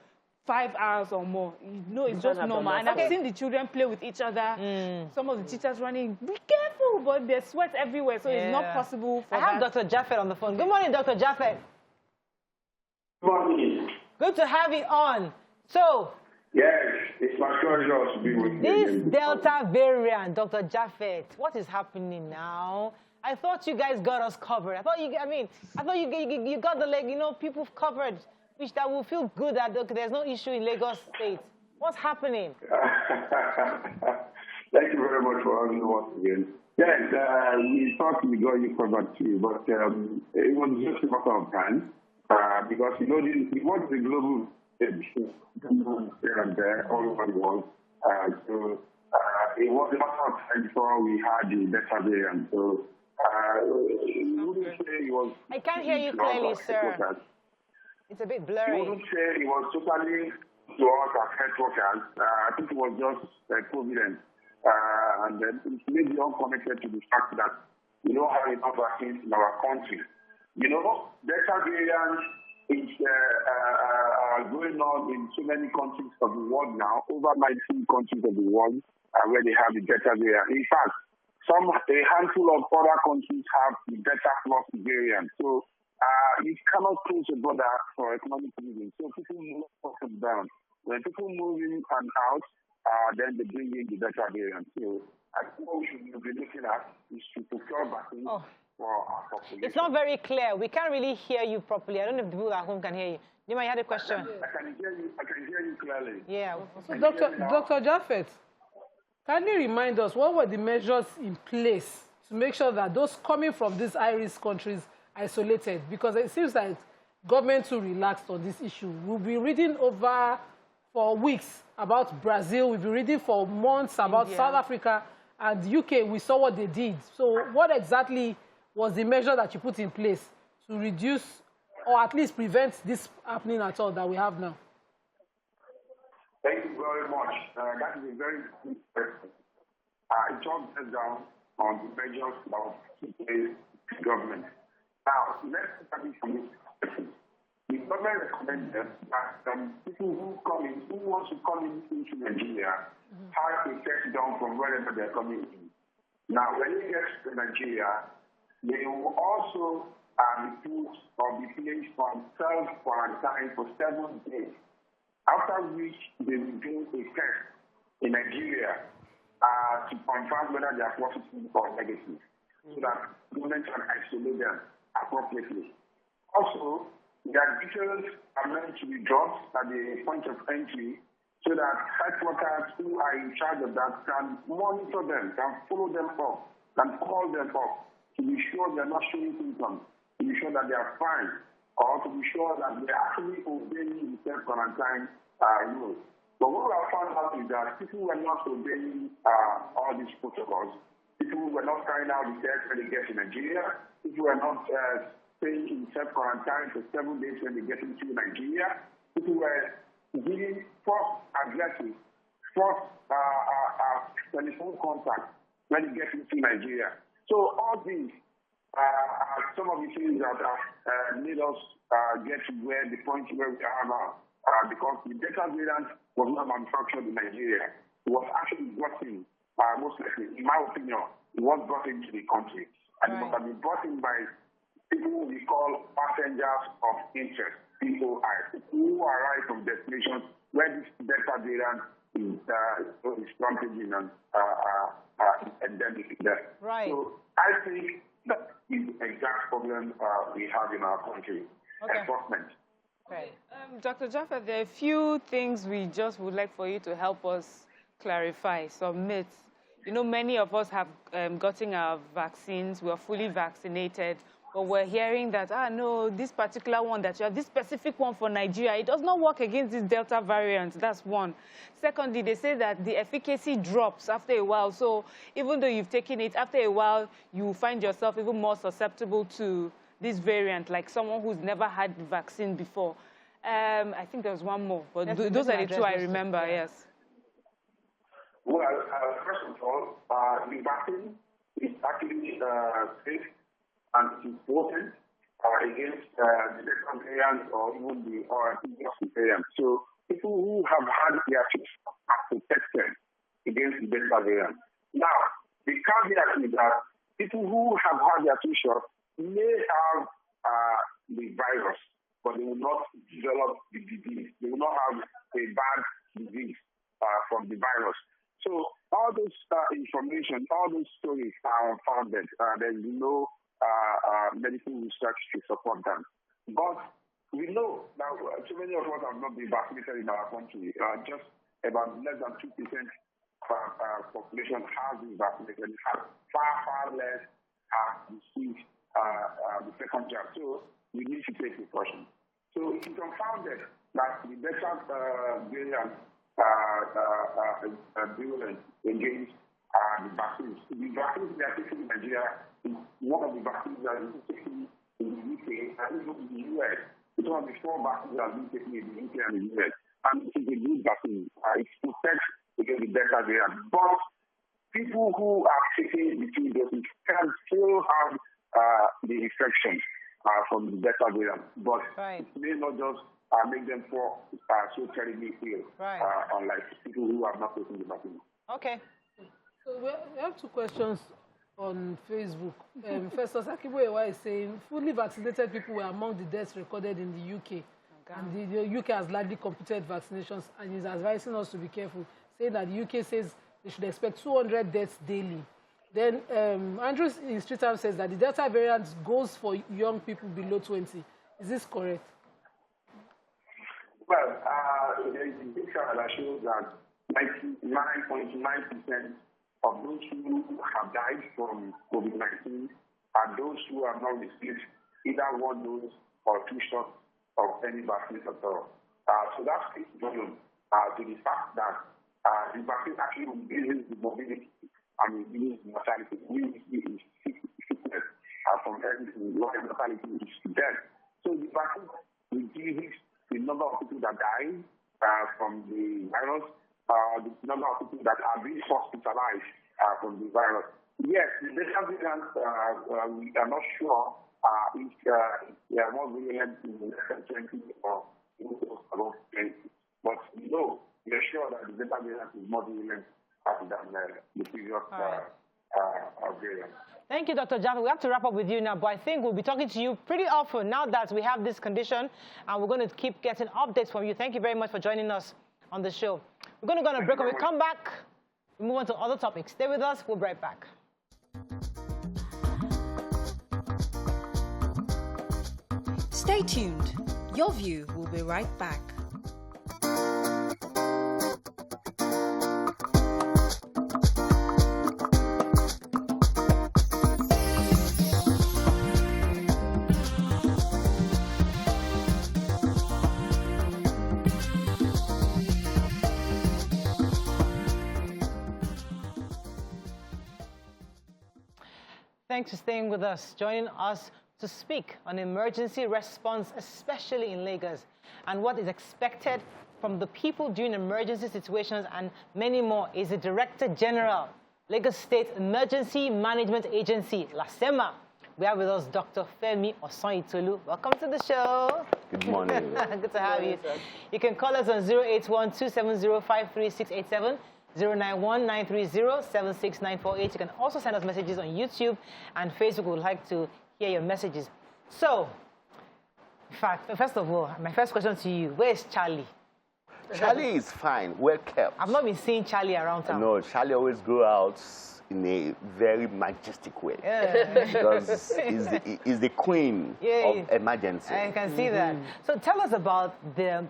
[SPEAKER 5] 5 hours or more, you know, it's just normal. And I've seen the children play with each other. Some of the teachers running, be careful, but there's sweat everywhere, so it's not possible for
[SPEAKER 1] I have Dr. Japhet on the phone. Good morning, Dr. Japhet.
[SPEAKER 7] Good morning.
[SPEAKER 1] Good to have you on. So,
[SPEAKER 7] yes, it's my pleasure to be with you.
[SPEAKER 1] This Delta variant, Dr. Japhet, what is happening now? I thought you guys got us covered. I thought you got the leg, you know, people covered, which that will feel good that there's no issue in Lagos State. What's happening?
[SPEAKER 7] Thank you very much for having me once again. Yes, we thought we got you covered too, but it was just a matter of time because, you know, it was the global here and there, all over the world. So it was a matter of time before we had the Delta variant. So we wouldn't say it was...
[SPEAKER 1] I can't hear you clearly, sir. It's a bit blurry.
[SPEAKER 7] I wouldn't say it was totally to us as health workers. I think it was just COVID, and then it's maybe unconnected to the fact that we don't have enough vaccines in our country. You know, Delta variant is going on in so many countries of the world now, over 19 countries of the world where they have the Delta variant. In fact, a handful of other countries have the Delta plus variant. So you cannot close the border for economic reasons. So people move up and down. When people move in and out, then they bring in the Delta variant. So I think what we should be looking at is to procure vaccines for our population.
[SPEAKER 1] It's not very clear. We can't really hear you properly. I don't know if the people at home can hear you. Nima, you had a question?
[SPEAKER 7] I can hear you clearly.
[SPEAKER 1] Yeah.
[SPEAKER 2] So Dr. Japhet, can you remind us what were the measures in place to make sure that those coming from these high-risk countries isolated? Because it seems like government too relaxed on this issue. We'll be reading over for weeks about Brazil. We'll be reading for months about South Africa and UK. We saw what they did. So what exactly was the measure that you put in place to reduce or at least prevent this happening at all that we have now?
[SPEAKER 7] Thank you very much. That is a very good question. It all goes down on the measures that was put in place by the government. Now, let's start from this question. The government recommended that people who want to come into Nigeria have to test down from wherever they're coming in. Now, when they get to Nigeria, they will also be put or be placed on self-quarantine for 7 days, after which they will do a test in Nigeria to confirm whether they are positive or negative, so that government can isolate them appropriately. Also, their details are meant to be dropped at the point of entry so that health workers who are in charge of that can monitor them, can follow them up, can call them up to be sure they're not showing symptoms, to be sure that they are fine, or to be sure that they're actually obeying the self-quarantine rules. But what we have found out is that people were not obeying all these protocols. People were not carrying out the tests when they get to Nigeria. People were not staying in self-quarantine for 7 days when they get into Nigeria. People were giving false addresses, false telephone contact when they get into Nigeria. So all these are some of the things that made us get to where the point where we are now. Because the Delta variant was not manufactured in Nigeria. It was actually brought in, most likely, in my opinion, it was brought into the country. And it must have been brought in by people we call passengers of interest, POI, who arrive from destinations where this Delta variant is rampaging and endemic there.
[SPEAKER 1] Right.
[SPEAKER 7] So I think that is the exact problem we have in our country, enforcement.
[SPEAKER 1] Right.
[SPEAKER 5] Dr. Jaffer, there are a few things we just would like for you to help us clarify, some myths. You know, many of us have gotten our vaccines, we are fully vaccinated, but we're hearing that, no, this particular one that you have, this specific one for Nigeria, it does not work against this Delta variant. That's one. Secondly, they say that the efficacy drops after a while. So even though you've taken it, after a while, you find yourself even more susceptible to this variant, like someone who's never had the vaccine before. I think there was one more, but those are the two I remember, yes.
[SPEAKER 7] Well, first of all, the vaccine is actually safe and important against the Delta variant or even the previous variant. So people who have had their shots are protected against the Delta variant. Now, the caveat is that people who have had their 2 shots may have the virus, but they will not develop the disease. They will not have a bad disease from the virus. So all this information, all those stories are unfounded. There is no medical research to support them. But we know that so many of us have not been vaccinated in our country. Just about less than 2% of our population has been vaccinated. Far less have received the second jab. So we need to take precautions. So it's unfounded that the Delta variant virulent against the vaccines. The vaccines we are taking in Nigeria is one of the vaccines that is taken in the UK and even in the US. It's one of the 4 vaccines that have been taken in the UK and the US. And it is a good vaccine. It protects against the Delta variant. But people who are taking the 2 doses can still have the infection from the Delta variant. But it may not just make them fall so terribly ill, unlike people who have not taken the vaccine.
[SPEAKER 1] Okay.
[SPEAKER 2] So we have 2 questions on Facebook. First, Adegboyega is saying fully vaccinated people were among the deaths recorded in the UK. And the UK has largely completed vaccinations and is advising us to be careful, saying that the UK says they should expect 200 deaths daily. Then Andrew in StarTimes says that the Delta variant goes for young people below 20. Is this correct?
[SPEAKER 7] Well, there is a data that shows that 99.9% of those who have died from COVID-19 are those who have not received either 1 dose or 2 shots of any vaccine at all. So that speaks volume to the fact that the vaccine actually reduces the mobility and reduces mortality, reduces sickness from everything, mortality is death. So the vaccine reduces the number of people that die from the virus, the number of people that are being hospitalized from the virus. Yes, the Delta variant, we are not sure if they are more virulent in less than 20 or above 20. But we know, we are sure that the Delta variant is more virulent than the previous variant.
[SPEAKER 1] Thank you, Dr. Jaffer. We have to wrap up with you now, but I think we'll be talking to you pretty often now that we have this condition, and we're going to keep getting updates from you. Thank you very much for joining us on the show. We're going to go on a break. When we come back, we move on to other topics. Stay with us. We'll be right back.
[SPEAKER 6] Stay tuned. Your View will be right back.
[SPEAKER 1] Thanks for staying with us, joining us to speak on emergency response, especially in Lagos, and what is expected from the people during emergency situations and many more is the Director General, Lagos State Emergency Management Agency, LASEMA. We have with us Dr. Femi Osoitolu. Welcome to the show.
[SPEAKER 8] Good morning.
[SPEAKER 1] Good to have you. You can call us on 081-270-53687, 091-930-76948. You can also send us messages on YouTube and Facebook. We would like to hear your messages. So, in fact, first of all, my first question to you, where is Charlie?
[SPEAKER 8] Charlie is fine, well kept.
[SPEAKER 1] I've not been seeing Charlie around town.
[SPEAKER 8] No, Charlie always go out in a very majestic way.
[SPEAKER 1] Yeah.
[SPEAKER 8] Because he's the queen of emergency.
[SPEAKER 1] I can see that. So tell us about the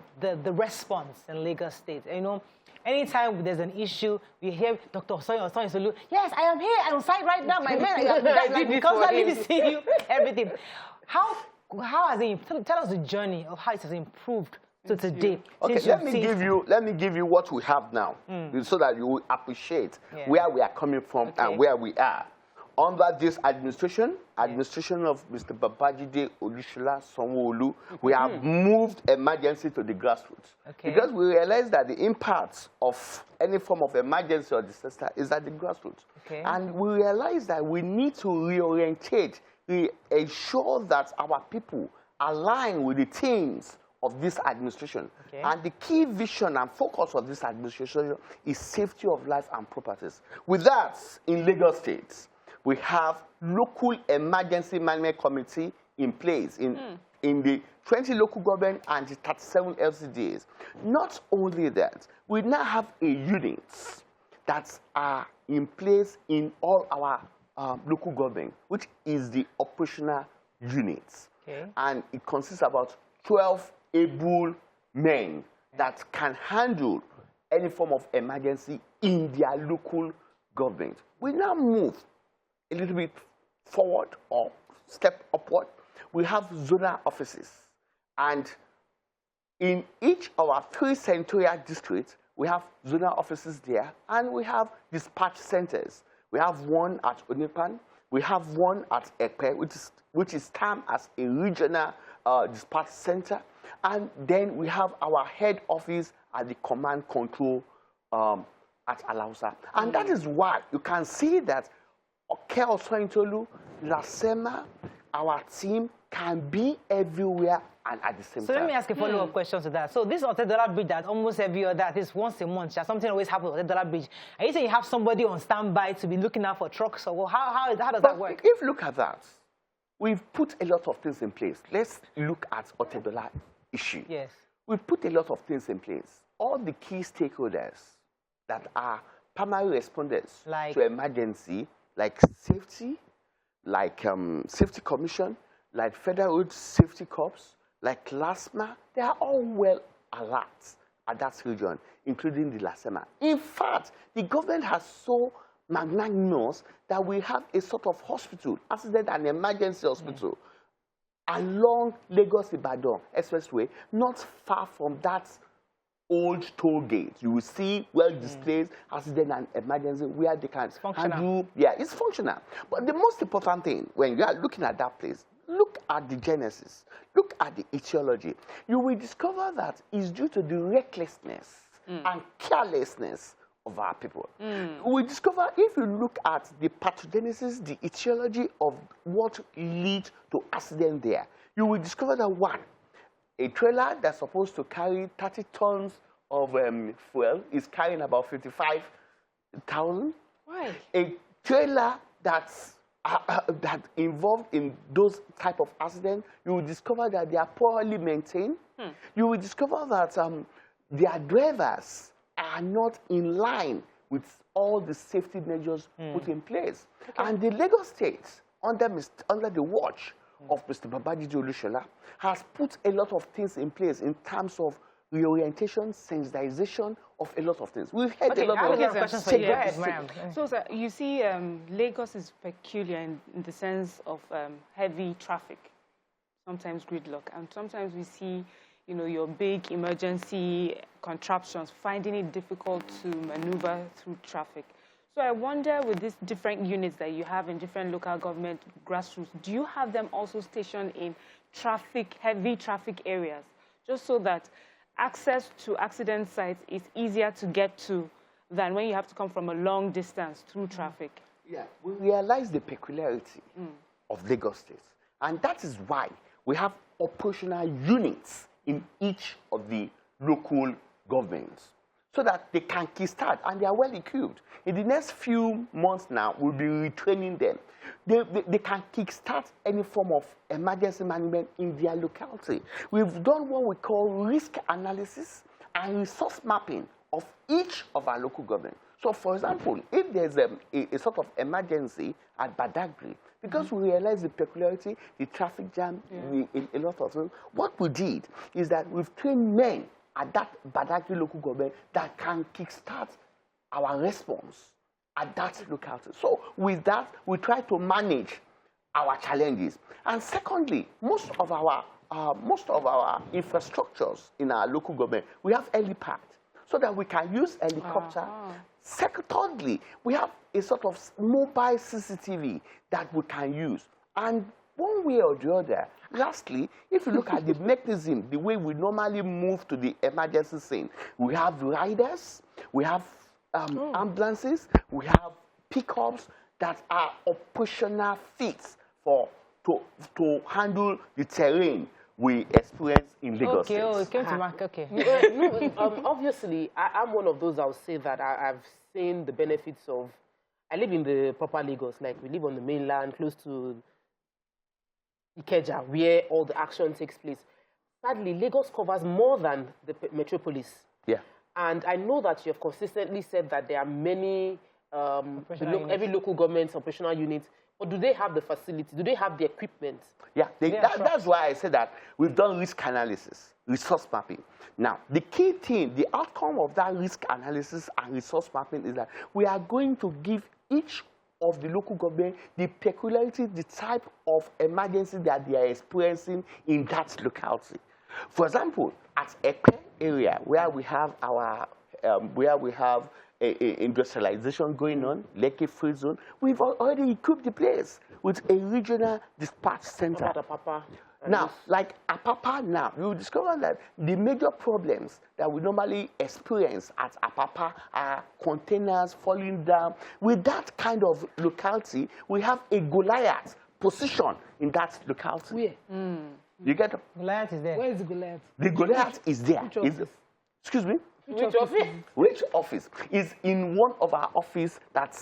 [SPEAKER 1] response in Lagos State. You know, anytime there's an issue, we hear Dr. Osoitolu, yes, I am here, I'm on site right now, my man, I'm constantly seeing you, everything. How has it, tell us the journey of how it has improved to today.
[SPEAKER 8] Okay, let me give you what we have now, so that you will appreciate where we are coming from and where we are. Under this administration of Mr. Babajide Olusola Sanwo-Olu, we have moved emergency to the grassroots. Because we realize that the impact of any form of emergency or disaster is at the grassroots. And we realize that we need to reorientate, ensure that our people align with the themes of this administration. And the key vision and focus of this administration is safety of life and properties. With that, in Lagos State, we have local emergency management committee in place in the 20 local government and the 37 LCDs. Not only that, we now have a unit that are in place in all our local government, which is the operational units. And it consists of about 12 able men that can handle any form of emergency in their local government. We now move a little bit forward or step upward. We have zonal offices. And in each of our 3 senatorial districts, we have zonal offices there, and we have dispatch centers. We have one at Onipan, we have one at Ekpe, which is termed as a regional dispatch center. And then we have our head office at the command control at Alausa. And that is why you can see that Oke Osoitolu, LASEMA, our team can be everywhere and at the same time.
[SPEAKER 1] So let me ask a follow-up question to that. So this Otedola Bridge that almost every other, at least once a month, something always happens on Otedola Bridge. Are you saying you have somebody on standby to be looking out for trucks? Or how does that work?
[SPEAKER 8] If you look at that, we've put a lot of things in place. Let's look at Otedola issue.
[SPEAKER 1] Yes.
[SPEAKER 8] We've put a lot of things in place. All the key stakeholders that are primary responders to emergency, like safety, like safety commission, like Federal Road Safety Corps, like LASMA, they are all well alert at that region, including the LASEMA. In fact, the government has so magnanimous that we have a sort of hospital, accident and emergency hospital, along Lagos-Ibadan Expressway, not far from that old toll gate. You will see well-displayed accident and emergency where they can handle. Yeah, it's functional. But the most important thing, when you are looking at that place, look at the genesis, look at the etiology. You will discover that it's due to the recklessness and carelessness of our people. We discover, if you look at the pathogenesis, the etiology of what leads to accident there, you will discover that one, a trailer that's supposed to carry 30 tons of fuel is carrying about 55,000.
[SPEAKER 1] Why?
[SPEAKER 8] A trailer that's that involved in those type of accidents, you will discover that they are poorly maintained. You will discover that their drivers are not in line with all the safety measures put in place. And the Lagos State, under the watch of Mr. Babajide Olusola, has put a lot of things in place in terms of reorientation, sensitization of a lot of things. We've had a lot of
[SPEAKER 1] questions for you. Go ahead, ma'am.
[SPEAKER 5] So, sir, you see, Lagos is peculiar in the sense of heavy traffic, sometimes gridlock, and sometimes we see, you know, your big emergency contraptions finding it difficult to maneuver through traffic. So I wonder, with these different units that you have in different local government grassroots, do you have them also stationed in heavy traffic areas, just so that access to accident sites is easier to get to than when you have to come from a long distance through traffic?
[SPEAKER 8] Yeah, we realize the peculiarity of Lagos State, and that is why we have operational units in each of the local governments, so that they can kickstart, and they are well equipped. In the next few months now, we'll be retraining them. They can kickstart any form of emergency management in their locality. We've done what we call risk analysis and resource mapping of each of our local governments. So, for example, if there's a sort of emergency at Badagry, because we realize the peculiarity, the traffic jam, a lot of things, what we did is that we've trained men at that Badagry local government that can kickstart our response at that locality. So with that, we try to manage our challenges. And secondly, most of our infrastructures in our local government, we have helipads, so that we can use helicopter. Thirdly, we have a sort of mobile CCTV that we can use. And one way or the other, lastly, if you look at the mechanism, the way we normally move to the emergency scene, we have riders, we have ambulances, we have pickups that are operational fit to handle the terrain we experience in Lagos State.
[SPEAKER 1] Okay, it came to mark, okay.
[SPEAKER 3] Obviously, I'm one of those I'll say that I've seen the benefits of. I live in the proper Lagos, like we live on the mainland, close to Ikeja, where all the action takes place. Sadly, Lagos covers more than the metropolis.
[SPEAKER 8] Yeah.
[SPEAKER 3] And I know that you have consistently said that there are many, every local government's operational units, but do they have the facility? Do they have the equipment?
[SPEAKER 8] Yeah, that's why I said that we've done risk analysis, resource mapping. Now, the key thing, the outcome of that risk analysis and resource mapping is that we are going to give each of the local government the peculiarity, the type of emergency that they are experiencing in that locality. For example, at Ekpe area, where we have our, industrialization going on, Lekki Free Zone, we've already equipped the place with a regional dispatch center. Now, like Apapa now, you will discover that the major problems that we normally experience at Apapa are containers falling down. With that kind of locality, we have a Goliath position in that locality.
[SPEAKER 2] Where?
[SPEAKER 8] You get
[SPEAKER 1] Goliath is there.
[SPEAKER 2] Where is the Goliath?
[SPEAKER 8] The Goliath is there. Excuse me?
[SPEAKER 3] Which office?
[SPEAKER 8] Which office? Is in one of our offices that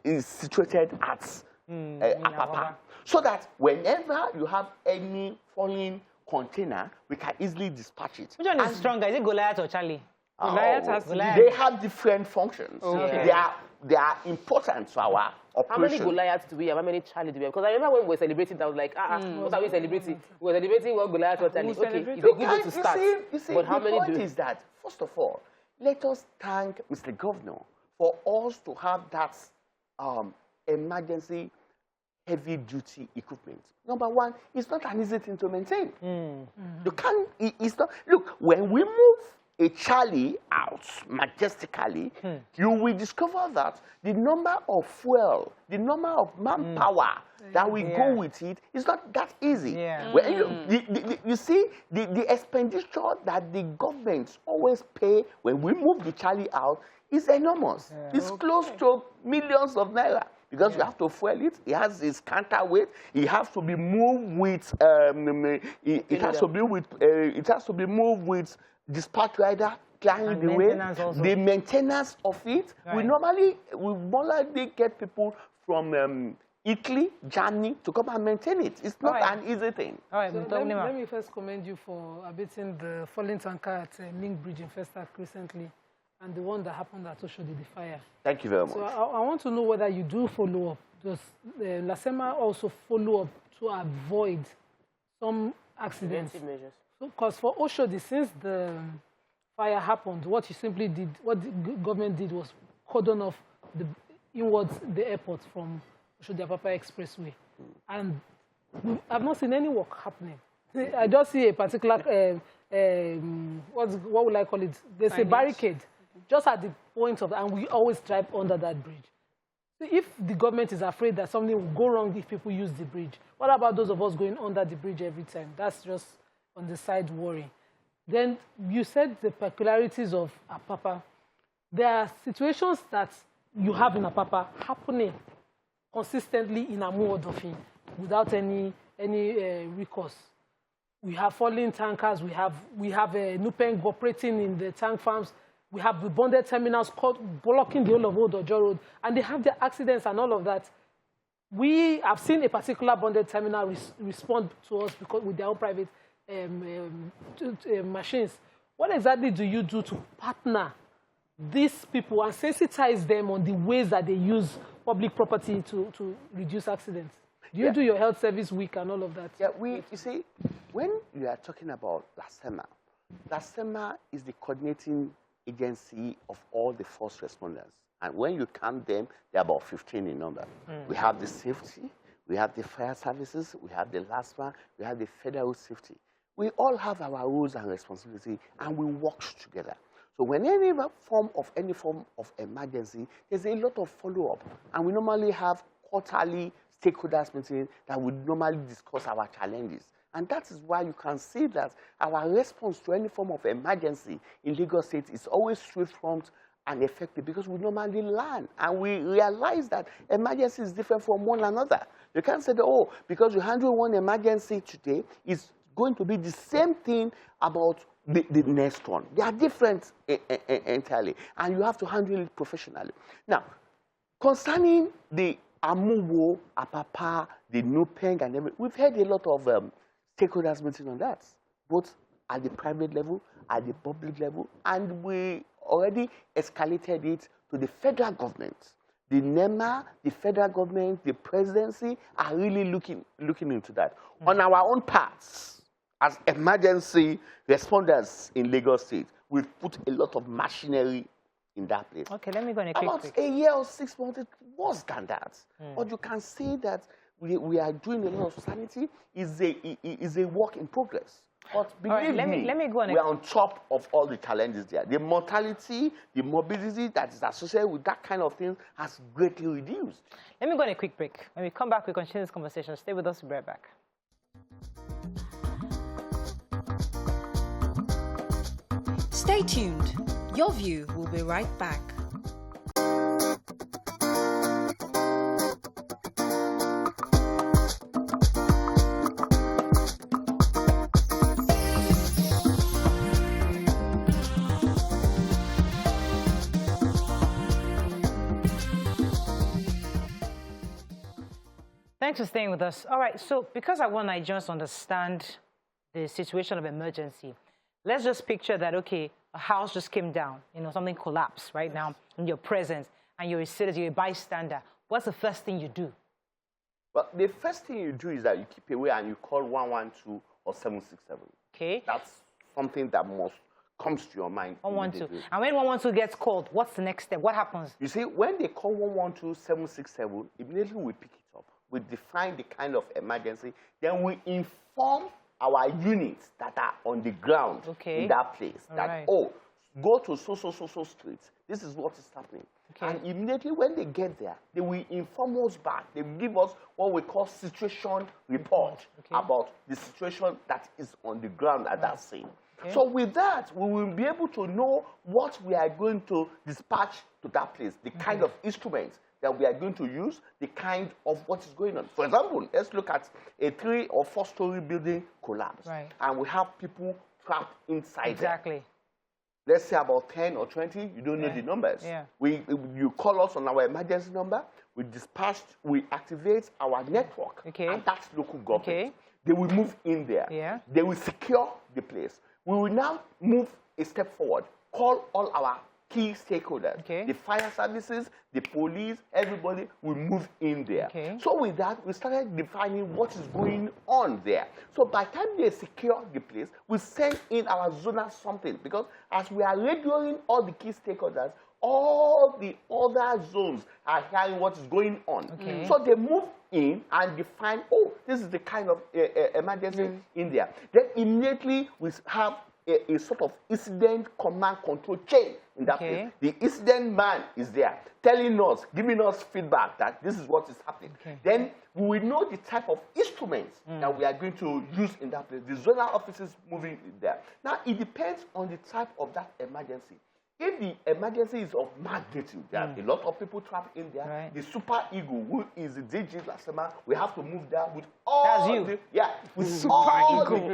[SPEAKER 8] is situated at Apapa. So that whenever you have any falling container, we can easily dispatch it.
[SPEAKER 1] Which one is stronger? Is it Goliath or Charlie?
[SPEAKER 8] They have different functions. Okay. They are important to our operation.
[SPEAKER 3] How many Goliaths do we have? How many Charlie do we have? Because I remember when we were celebrating, I was like, what are we celebrating? We were celebrating one Goliath or Charlie. Okay, it's a good way to start.
[SPEAKER 8] You see,
[SPEAKER 3] but how many
[SPEAKER 8] the point is that, first of all, let us thank Mr. Governor for us to have that emergency heavy-duty equipment. Number one, it's not an easy thing to maintain. You can't, it's not, look, when we move a Charlie out majestically, you will discover that the number of fuel, the number of manpower that we go with it is not that easy. When you see, the expenditure that the governments always pay when we move the Charlie out is enormous. It's close to millions of naira. Because you have to fuel it, it has its counterweight. It has to be moved with. It has to be moved with dispatch rider carrying the weight. The maintenance of it. We normally get people from Italy, Germany to come and maintain it. It's not an easy thing.
[SPEAKER 2] So let me first commend you for abating the falling tanker at Link Bridge in Festac recently, and the one that happened at Oshodi, the fire.
[SPEAKER 8] Thank you very much.
[SPEAKER 2] So I want to know whether you do follow up. Does LASEMA also follow up to avoid some accidents? Because for Oshodi, since the fire happened, what you simply did, what the government did was cordon off inwards the airport from Oshodi-Apapa Expressway. And I've not seen any work happening. I just see a particular, what would I call it? There's a barricade just at the point of, and we always drive under that bridge. if the government is afraid that something will go wrong if people use the bridge, what about those of us going under the bridge every time? That's just on the side worry. Then you said the peculiarities of Apapa. There are situations that you have in Apapa happening consistently in Amu-Odofin without any recourse. We have falling tankers. We have Nupeng operating in the tank farms. We have the bonded terminals blocking the whole of Old Ojo Road, and they have the accidents and all of that. We have seen a particular bonded terminal respond to us because with their own private machines. What exactly do you do to partner these people and sensitize them on the ways that they use public property to reduce accidents? Do you do your health service week and all of that?
[SPEAKER 8] Yeah, you see, when you are talking about LASEMA is the coordinating agency of all the first responders. And when you count them, they're about 15 in number. We have the safety, we have the fire services, we have the LASMA, we have the federal safety. We all have our roles and responsibility, and we work together. So when any form of emergency, there's a lot of follow-up. And we normally have quarterly stakeholders meetings that we normally discuss our challenges. And that is why you can see that our response to any form of emergency in Lagos State is always swift-front and effective, because we normally learn and we realize that emergency is different from one another. You can't say that, oh, because you handle one emergency today, it's going to be the same thing about the next one. They are different entirely, and you have to handle it professionally. Now, concerning the Amuwo, Apapa, the Nupeng, and everything, we've had a lot of stakeholders meeting on that, both at the private level, at the public level, and we already escalated it to the federal government. The NEMA, the federal government, the presidency are really looking into that. On our own parts, as emergency responders in Lagos State, we've put a lot of machinery in that place.
[SPEAKER 1] Okay, let me go on a quick
[SPEAKER 8] About a year or 6 months, it was than that. But you can see that we are doing a lot of sanity. Is a work in progress. But believe me,
[SPEAKER 1] let me go on
[SPEAKER 8] we are on top of all the challenges there. The mortality, the morbidity that is associated with that kind of thing has greatly reduced.
[SPEAKER 1] Let me go on a quick break. When we come back, we continue this conversation. Stay with us. We'll be right back.
[SPEAKER 6] Stay tuned. Your View will be right back.
[SPEAKER 1] Thanks for staying with us. All right, so because I want Nigerians to understand the situation of emergency, let's just picture that, okay, a house just came down, something collapsed right now in your presence, and you're a citizen, you're a bystander. What's the first thing you do?
[SPEAKER 8] Well, the first thing you do is that you keep away and you call 112 or 767. Okay. That's something that comes to your mind.
[SPEAKER 1] 112. And when 112 gets called, what's the next step? What happens?
[SPEAKER 8] You see, when they call 112, 767, immediately we pick it up. We define the kind of emergency. Then we inform our units that are on the ground in that place. Oh, go to so street. This is what is happening. And immediately when they get there, they will inform us back. They will give us what we call situation report about the situation that is on the ground at that scene. So with that, we will be able to know what we are going to dispatch to that place, the kind of instruments that we are going to use, the kind of what is going on. For example, let's look at a 3- or 4-story building collapse. And we have people trapped inside there. Let's say about 10 or 20, you don't know the numbers. You call us on our emergency number, we activate our network, and that's local government. They will move in there. They will secure the place. We will now move a step forward, call all our key stakeholders, the fire services, the police, everybody will move in there. So with that, we started defining what is going on there. So by the time they secure the place, we send in our zonal something, because as we are radioing all the key stakeholders, all the other zones are hearing what is going on. So they move in and define, oh, this is the kind of emergency in there. Then immediately we have a sort of incident command control chain in that place. The incident man is there telling us, giving us feedback that this is what is happening. Then we will know the type of instruments that we are going to use in that place. The zonal offices moving there. Now, it depends on the type of that emergency. If the emergency is of magnitude, there are a lot of people trapped in there. The super ego, who is the DG Lasema, we have to move there with all the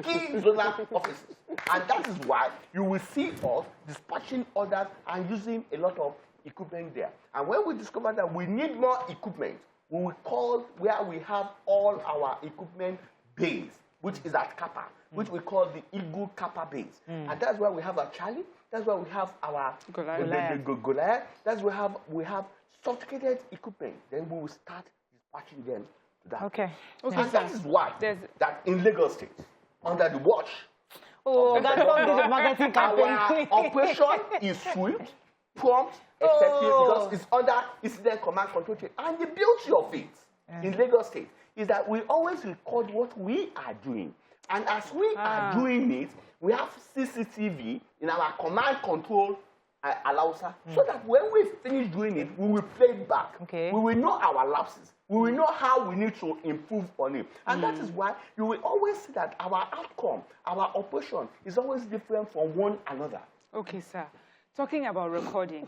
[SPEAKER 8] key zonal offices. And that is why you will see us dispatching orders and using a lot of equipment there. And when we discover that we need more equipment, we will call where we have all our equipment base, which is at Kappa, which we call the Eagle Kappa base. And that's where we have our Charlie. That's why we have our Goliath. That's where we have sophisticated equipment. Then we will start dispatching them to that. And that is why that in Lagos State, under the watch, our operation is swift, prompt, effective, because it's under incident command control chain. And the beauty of it in Lagos State is that we always record what we are doing. And as we are doing it, we have CCTV in our command control Alausa, so that when we finish doing it, we will play it back. We will know our lapses. We will know how we need to improve on it. And that is why you will always see that our outcome, our operation is always different from one another.
[SPEAKER 5] Okay, sir. Talking about recording,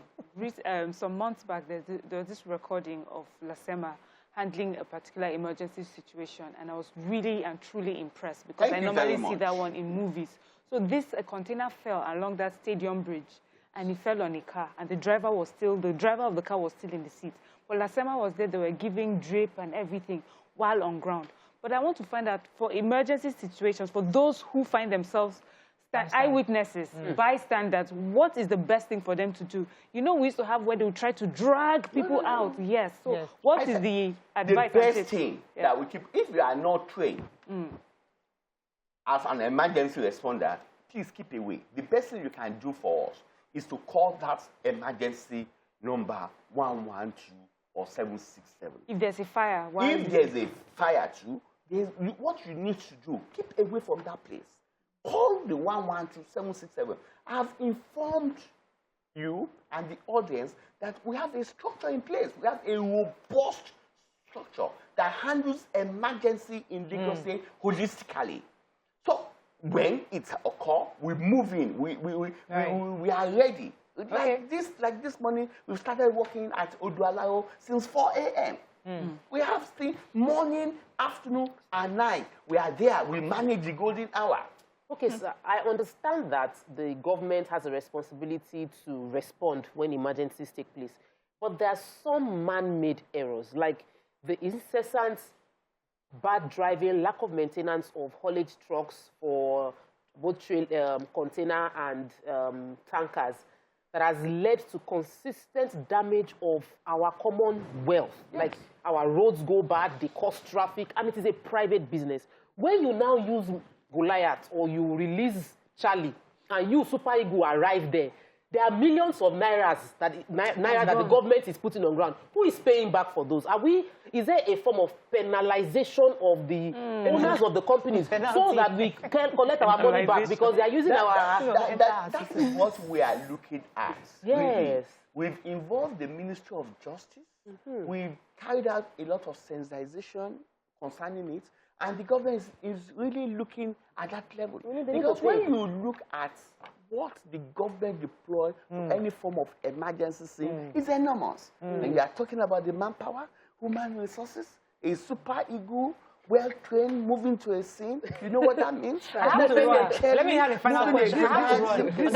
[SPEAKER 5] some months back, there was this recording of Lasema handling a particular emergency situation, and I was really and truly impressed because I normally see that one in movies. So this container fell along that stadium bridge, and it fell on a car, and the driver of the car was still in the seat. But Lasema was there, they were giving drip and everything while on ground. But I want to find out, for emergency situations, for those who find themselves eyewitnesses, bystanders, what is the best thing for them to do? You know, we used to have where they would try to drag people out. Yes. So what is the advice?
[SPEAKER 8] The best thing that we keep, if you are not trained as an emergency responder, please keep away. The best thing you can do for us is to call that emergency number 112 or 767.
[SPEAKER 5] If there's a fire,
[SPEAKER 8] if there's a fire too, what you need to do, keep away from that place. Call the 112 767. I have informed you and the audience that we have a structure in place. We have a robust structure that handles emergency in Lagos State holistically. So when it occurs, we move in. We are ready. Like this morning, we started working at Odualayo since 4 a.m. We have still morning, afternoon, and night. We are there. We manage the golden hour.
[SPEAKER 3] Okay, sir, I understand that the government has a responsibility to respond when emergencies take place. But there are some man-made errors, like the incessant bad driving, lack of maintenance of haulage trucks for both container and tankers, that has led to consistent damage of our common wealth. Like our roads go bad, they cause traffic, and it is a private business. When you now use Goliath or you release Charlie and you, Super Eagle, arrive there, there are millions of naira that the government is putting on ground. Who is paying back for those? Is there a form of penalization of the owners of the companies so that we can collect our money back because they are using
[SPEAKER 8] that is what we are looking at.
[SPEAKER 3] Yes.
[SPEAKER 8] Really. We've involved the Ministry of Justice. We've carried out a lot of sensitization concerning it. And the government is really looking at that level. Because when you look at what the government deploys to any form of emergency scene, it's enormous. And you are talking about the manpower, human resources, a super ego, well-trained, moving to a scene. You know what that means?
[SPEAKER 1] Let me have a final question. You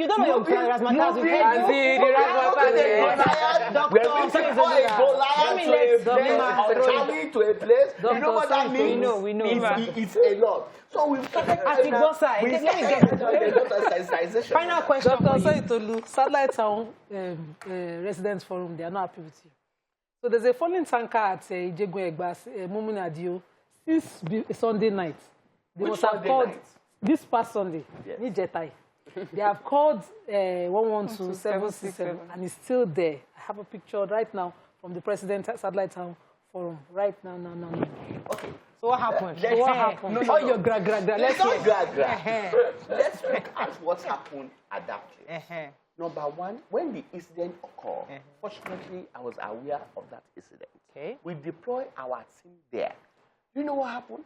[SPEAKER 1] don't know your razzmatazz.
[SPEAKER 8] To a place. You know what that means?
[SPEAKER 1] We know.
[SPEAKER 8] It's a lot. So we've started.
[SPEAKER 1] Final question.
[SPEAKER 2] Dr. Soitolu, Satellite Town Residents Forum, they are not happy with you. So there's a falling tanker at Adegboyega, Mumunadio, since Sunday night. They must have called this past Sunday, Nijetai. They have called 112-767, and it's still there. I have a picture right now from the President Satellite Town Forum. Right now.
[SPEAKER 8] Okay,
[SPEAKER 1] So what happened?
[SPEAKER 8] What happened?
[SPEAKER 1] No, your gra.
[SPEAKER 8] Let's not gra. Let's look at what's happened at that place. Number one, when the incident occurred, fortunately, I was aware of that incident.
[SPEAKER 1] Okay.
[SPEAKER 8] We deploy our team there. You know what happened?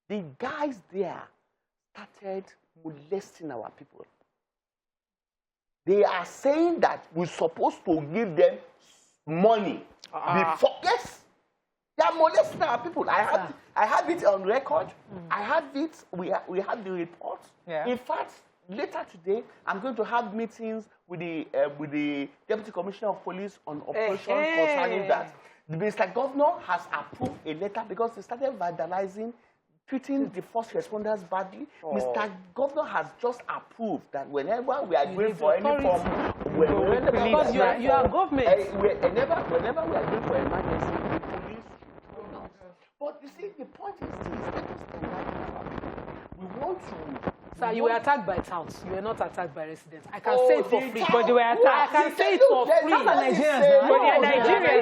[SPEAKER 8] The guys there started molesting our people. They are saying that we're supposed to give them money before. Yes, they are molesting our people. I have it on record. I have it. We have the report.
[SPEAKER 1] Yeah.
[SPEAKER 8] In fact, later today, I'm going to have meetings with the Deputy Commissioner of Police on operations concerning that. The Mr. Governor has approved a letter because they started vandalizing, treating the first responders badly. Mr. Governor has just approved that whenever we are going for any form,
[SPEAKER 2] because you are government.
[SPEAKER 8] Whenever we are going for emergency, the police turn out. But you see, the point is this: let us enlighten our people. We want to.
[SPEAKER 2] Sir, you were attacked by touts. You were not attacked by residents. I can say it for free.
[SPEAKER 5] But you were attacked.
[SPEAKER 2] I can say it for free.
[SPEAKER 1] That's Nigerians.
[SPEAKER 5] But they are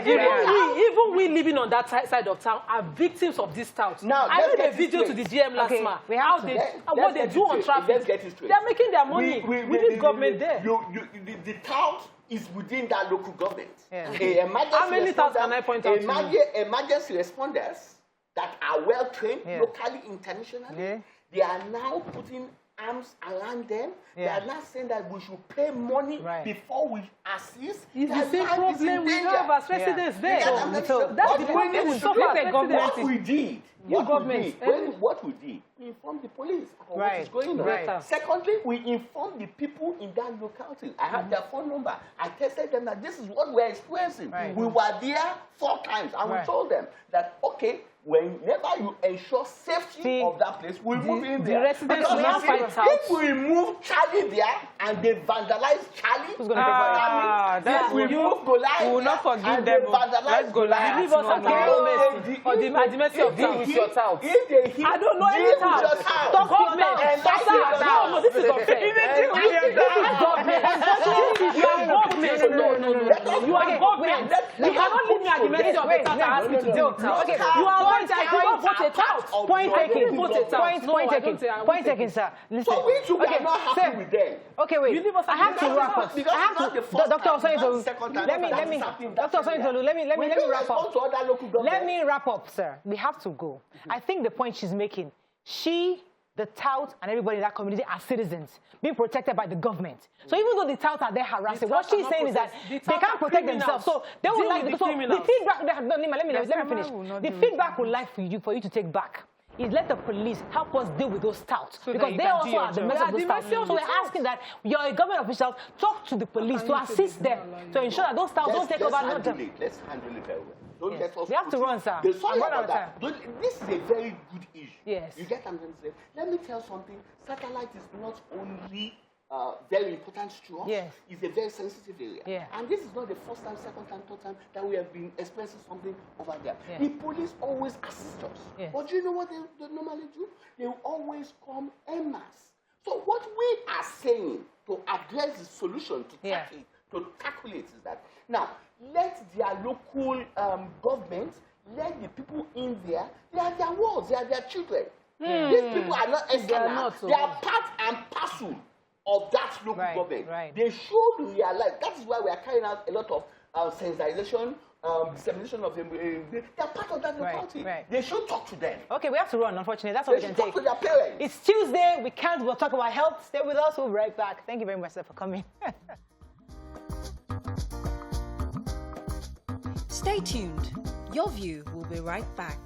[SPEAKER 5] Nigerians.
[SPEAKER 2] Even we living on that side of town are victims of this touts.
[SPEAKER 8] Now,
[SPEAKER 2] I made a video to the GM last month. What they do on traffic. They are making their money. We need government there.
[SPEAKER 8] The tout is within that local government.
[SPEAKER 2] How many touts can I point out to you?
[SPEAKER 8] Emergency responders that are well trained locally, internationally, they are now putting arms around them. They are not saying that we should pay money before we assist.
[SPEAKER 2] It's the same problem we have as residents there.
[SPEAKER 8] So
[SPEAKER 2] that's the problem we suffer as
[SPEAKER 8] what we did. What we did, we informed the police about what is going on. Secondly, we informed the people in that locality. I have their phone number. I tested them that this is what we're experiencing. We were there 4 times, and we told them that, okay, whenever you ensure safety of that place, we move in there.
[SPEAKER 2] The residents will not fight out.
[SPEAKER 8] If we move Charlie there and they vandalize Charlie,
[SPEAKER 1] who's going to pay for
[SPEAKER 8] that? We move Goliath.
[SPEAKER 5] We will not forgive them. Let's Goliath.
[SPEAKER 2] Leave us at the mercy of town with your tout.
[SPEAKER 8] I
[SPEAKER 2] don't know any tout. Stop government. No, this is unfair. This is government. You are government. No. You are government. You cannot leave me at the mercy of the tout and ask me to deal with tout. You are right. I cannot vote a tout.
[SPEAKER 1] Point taken, sir. Listen.
[SPEAKER 8] So we two are not happy with them.
[SPEAKER 1] Okay, wait. I have to wrap up. Dr. Osanyintolu, let me wrap up. Let me wrap up, sir. We have to go. I think the point she's making, the tout and everybody in that community are citizens being protected by the government. So even though the tout are there harassing, what she's saying is that they can't protect themselves. So they would like the feedback. Let me finish. The feedback would like for you to take back is let the police help us deal with those touts. So because they also are the mess of those touts. So we're asking that you're a government official, talk to the police to assist them to ensure that those touts don't take over.
[SPEAKER 8] Let's handle it very well. Don't let us.
[SPEAKER 1] We have to run, sir.
[SPEAKER 8] Sorry about that. This is a very good issue.
[SPEAKER 1] Yes.
[SPEAKER 8] You get what I'm saying? Let me tell something. Satellite is not only very important to us.
[SPEAKER 1] Yes.
[SPEAKER 8] It's a very sensitive area.
[SPEAKER 1] Yeah.
[SPEAKER 8] And this is not the first time, second time, third time that we have been expressing something over there.
[SPEAKER 1] Yeah.
[SPEAKER 8] The police always assist us.
[SPEAKER 1] Yes.
[SPEAKER 8] But do you know what they normally do? They will always come en masse. So what we are saying to address the solution to tackle it is that now let their local government, let the people in there, they are their wards, they are their children. These people are not external. They are part and parcel of that local government.
[SPEAKER 1] Right.
[SPEAKER 8] They should realize. That is why we are carrying out a lot of sensitization, dissemination of them. They are part of that locality. They should talk to them.
[SPEAKER 1] Okay, we have to run, unfortunately. That's all we can take.
[SPEAKER 8] Talk to their parents.
[SPEAKER 1] It's Tuesday. We can't talk about health. Stay with us. We'll be right back. Thank you very much, sir, for coming.
[SPEAKER 6] Stay tuned. Your View will be right back.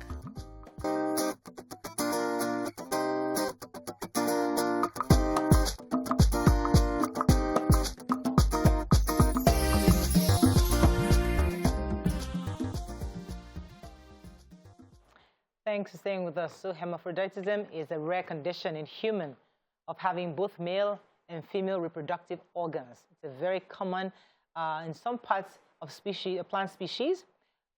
[SPEAKER 1] Thanks for staying with us. So hermaphroditism is a rare condition in humans of having both male and female reproductive organs. It's a very common in some parts of plant species.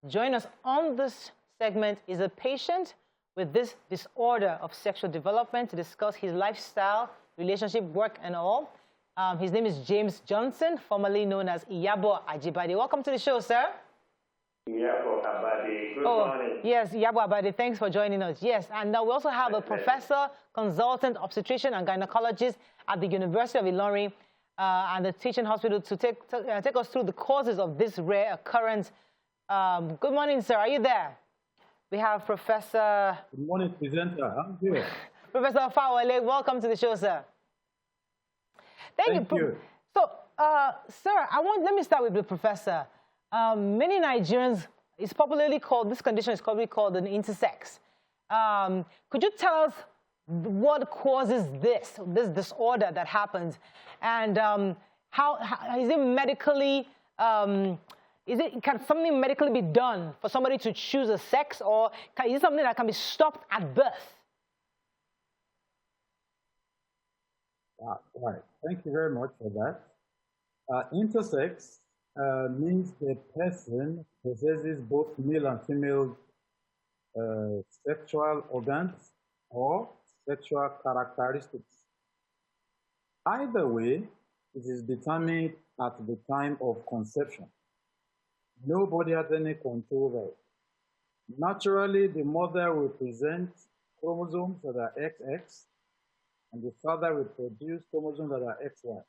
[SPEAKER 1] Join us on this segment is a patient with this disorder of sexual development to discuss his lifestyle, relationship, work, and all. His name is James Johnson, formerly known as Iyabo Ajibade. Welcome to the show, sir.
[SPEAKER 9] Iyabo Ajibade. Good morning.
[SPEAKER 1] Yes, Iyabo Ajibade, thanks for joining us. Yes, and now we also have a professor, consultant, obstetrician, and gynecologist at the University of Ilorin and the teaching hospital to take us through the causes of this rare occurrence. Good morning, sir. Are you there? We have Professor...
[SPEAKER 10] Good morning, presenter. I'm here.
[SPEAKER 1] Professor Fawale, welcome to the show, sir. Thank you. So, sir, let me start with the professor. Many Nigerians, it's popularly called, this condition is probably called an intersex. Could you tell us what causes this disorder that happens? And how is it medically, can something medically be done for somebody to choose a sex, or is it something that can be stopped at birth?
[SPEAKER 10] Right. Thank you very much for that. Intersex means the person possesses both male and female sexual organs or sexual characteristics. Either way, it is determined at the time of conception. Nobody has any control over it. Naturally, the mother will present chromosomes that are XX, and the father will produce chromosomes that are XY.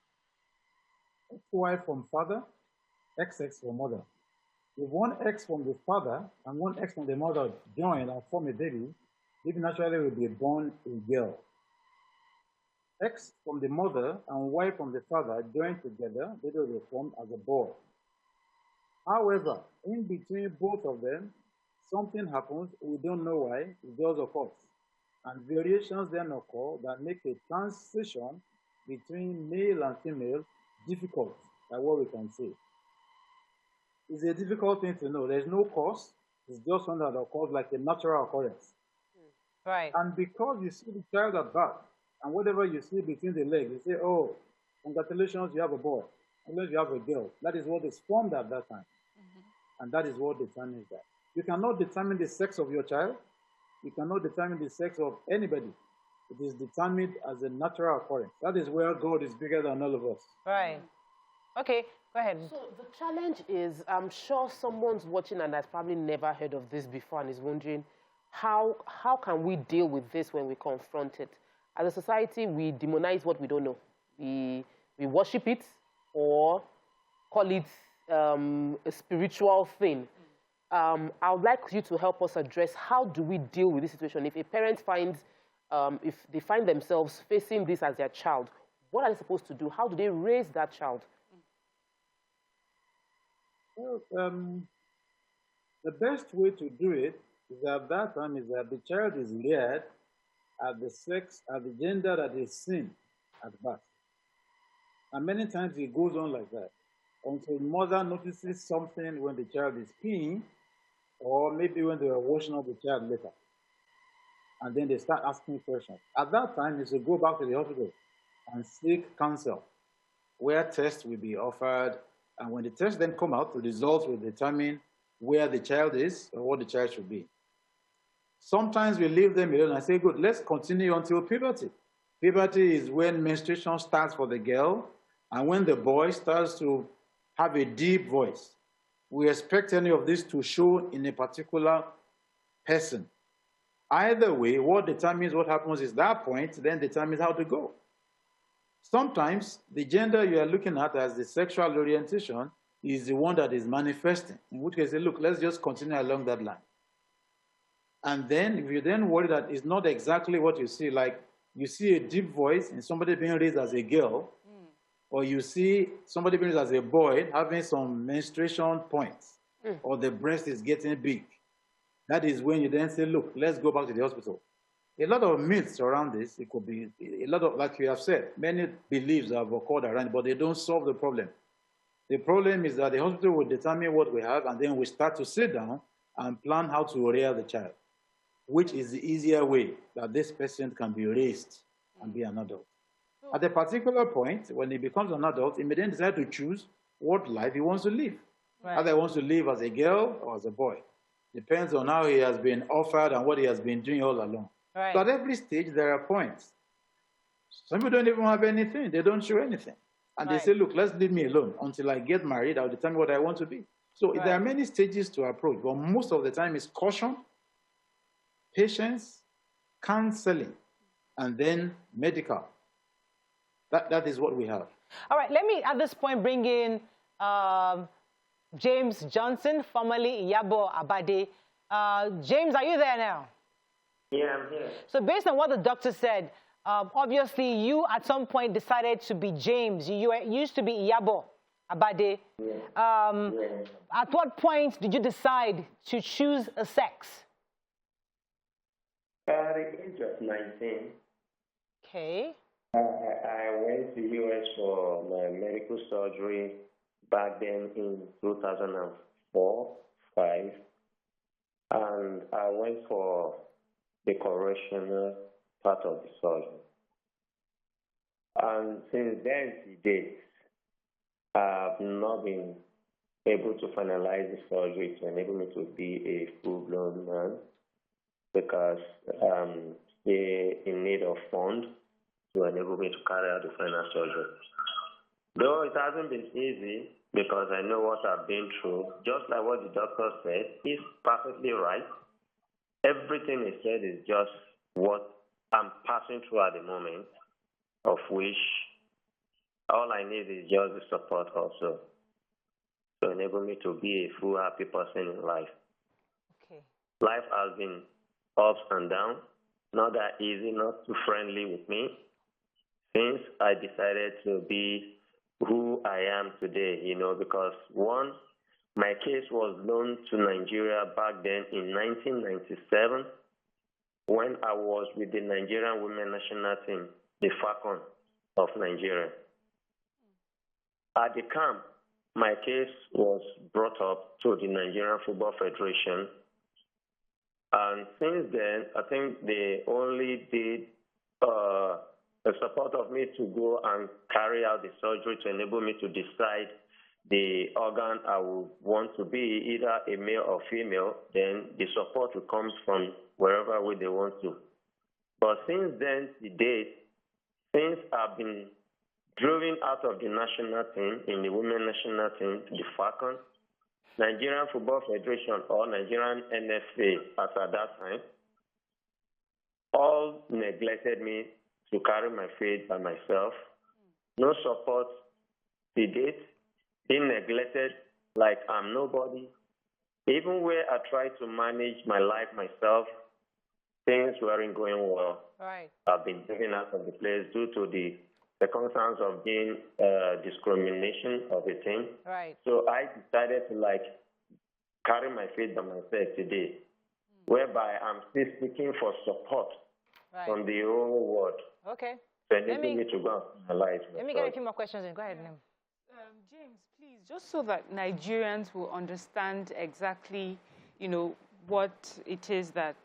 [SPEAKER 10] XY from father, XX from mother. If one X from the father and one X from the mother join and form a baby, baby naturally will be born a girl. X from the mother and Y from the father join together, baby will be formed as a boy. However, in between both of them, something happens, we don't know why, it just occurs. And variations then occur that make a transition between male and female difficult, like what we can say. It's a difficult thing to know. There's no cause. It's just one that occurs like a natural occurrence.
[SPEAKER 1] Right.
[SPEAKER 10] And because you see the child at birth, and whatever you see between the legs, you say, oh, congratulations, you have a boy. Unless you have a girl. That is what is formed at that time. And that is what determines that. You cannot determine the sex of your child. You cannot determine the sex of anybody. It is determined as a natural occurrence. That is where God is bigger than all of us.
[SPEAKER 1] Right. Okay, go ahead.
[SPEAKER 3] So the challenge is, I'm sure someone's watching and has probably never heard of this before and is wondering, how can we deal with this when we confront it? As a society, we demonize what we don't know. We worship it or call it a spiritual thing. I would like you to help us address how do we deal with this situation. If a parent finds, if they find themselves facing this as their child, what are they supposed to do? How do they raise that child?
[SPEAKER 10] Well, the best way to do it is at that time is that the child is reared at the sex, at the gender that is seen at birth. And many times it goes on like that until mother notices something when the child is peeing, or maybe when they are washing up the child later. And then they start asking questions. At that time, you should go back to the hospital and seek counsel, where tests will be offered. And when the tests then come out, the results will determine where the child is or what the child should be. Sometimes we leave them alone and say, good, let's continue until puberty. Puberty is when menstruation starts for the girl and when the boy starts to have a deep voice. We expect any of this to show in a particular person. Either way, what determines what happens is that point, then determines how to go. Sometimes the gender you are looking at as the sexual orientation is the one that is manifesting, in which case, look, let's just continue along that line. And then if you then worry that it's not exactly what you see, like you see a deep voice in somebody being raised as a girl, or you see somebody being raised as a boy having some menstruation points, or the breast is getting big, that is when you then say, look, let's go back to the hospital. A lot of myths around this. It could be a lot of, like you have said, many beliefs have occurred around, but they don't solve the problem. The problem is that the hospital will determine what we have, and then we start to sit down and plan how to rear the child, which is the easier way that this person can be raised and be an adult. At a particular point, when he becomes an adult, he may then decide to choose what life he wants to live. Right. Either he wants to live as a girl or as a boy. Depends on how he has been offered and what he has been doing all along. Right. So at every stage, there are points. Some people don't even have anything. They don't show anything. And they say, look, let's leave me alone. Until I get married, I'll determine what I want to be. So there are many stages to approach, but most of the time it's caution, patience, counseling, and then medical. That is what we have.
[SPEAKER 1] All right, let me at this point bring in James Johnson, formerly Iyabo Ajibade. James, are you there now?
[SPEAKER 9] Yeah, I'm here.
[SPEAKER 1] So based on what the doctor said, obviously you at some point decided to be James. You used to be Iyabo Ajibade.
[SPEAKER 9] Yeah.
[SPEAKER 1] At what point did you decide to choose a sex?
[SPEAKER 9] At the age of 19.
[SPEAKER 1] Okay.
[SPEAKER 9] I went to US for my medical surgery back then in 2004-5, and I went for the correctional part of the surgery. And since then to date, I've not been able to finalize the surgery to enable me to be a full-blown man because I'm still in need of funds to enable me to carry out the final surgery. Though it hasn't been easy because I know what I've been through, just like what the doctor said, he's perfectly right. Everything he said is just what I'm passing through at the moment, of which all I need is just the support also to enable me to be a full, happy person in life.
[SPEAKER 1] Okay.
[SPEAKER 9] Life has been ups and downs, not that easy, not too friendly with me, since I decided to be who I am today, because one, my case was known to Nigeria back then in 1997 when I was with the Nigerian women national team, the Falcons of Nigeria. At the camp, my case was brought up to the Nigerian Football Federation. And since then, I think they only did the support of me to go and carry out the surgery to enable me to decide the organ I would want to be, either a male or female. Then the support will come from wherever way they want to. But since then to date, since I've been driven out of the national team, in the women national team, the Falcons, Nigerian Football Federation or Nigerian NFA as at that time, all neglected me to carry my faith by myself. No support to date, being neglected like I'm nobody. Even where I tried to manage my life myself, things weren't going well.
[SPEAKER 1] Right.
[SPEAKER 9] I've been driven out of the place due to the circumstance of being discrimination of a thing.
[SPEAKER 1] Right.
[SPEAKER 9] So I decided to carry my faith by myself today, whereby I'm still seeking for support from the whole world.
[SPEAKER 1] Okay.
[SPEAKER 9] To enable me to go on my life.
[SPEAKER 1] Let me get a few more questions in. Go ahead, Nim.
[SPEAKER 5] James, please, just so that Nigerians will understand exactly, what it is that,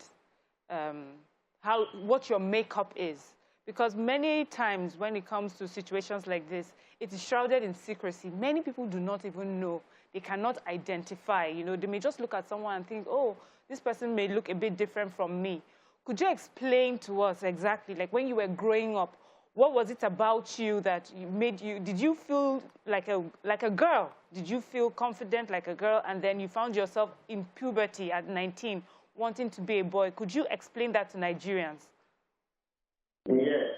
[SPEAKER 5] what your makeup is. Because many times when it comes to situations like this, it is shrouded in secrecy. Many people do not even know. They cannot identify. They may just look at someone and think, oh, this person may look a bit different from me. Could you explain to us exactly, like when you were growing up, what was it about you that did you feel like a girl? Did you feel confident like a girl? And then you found yourself in puberty at 19, wanting to be a boy. Could you explain that to Nigerians?
[SPEAKER 9] Yes.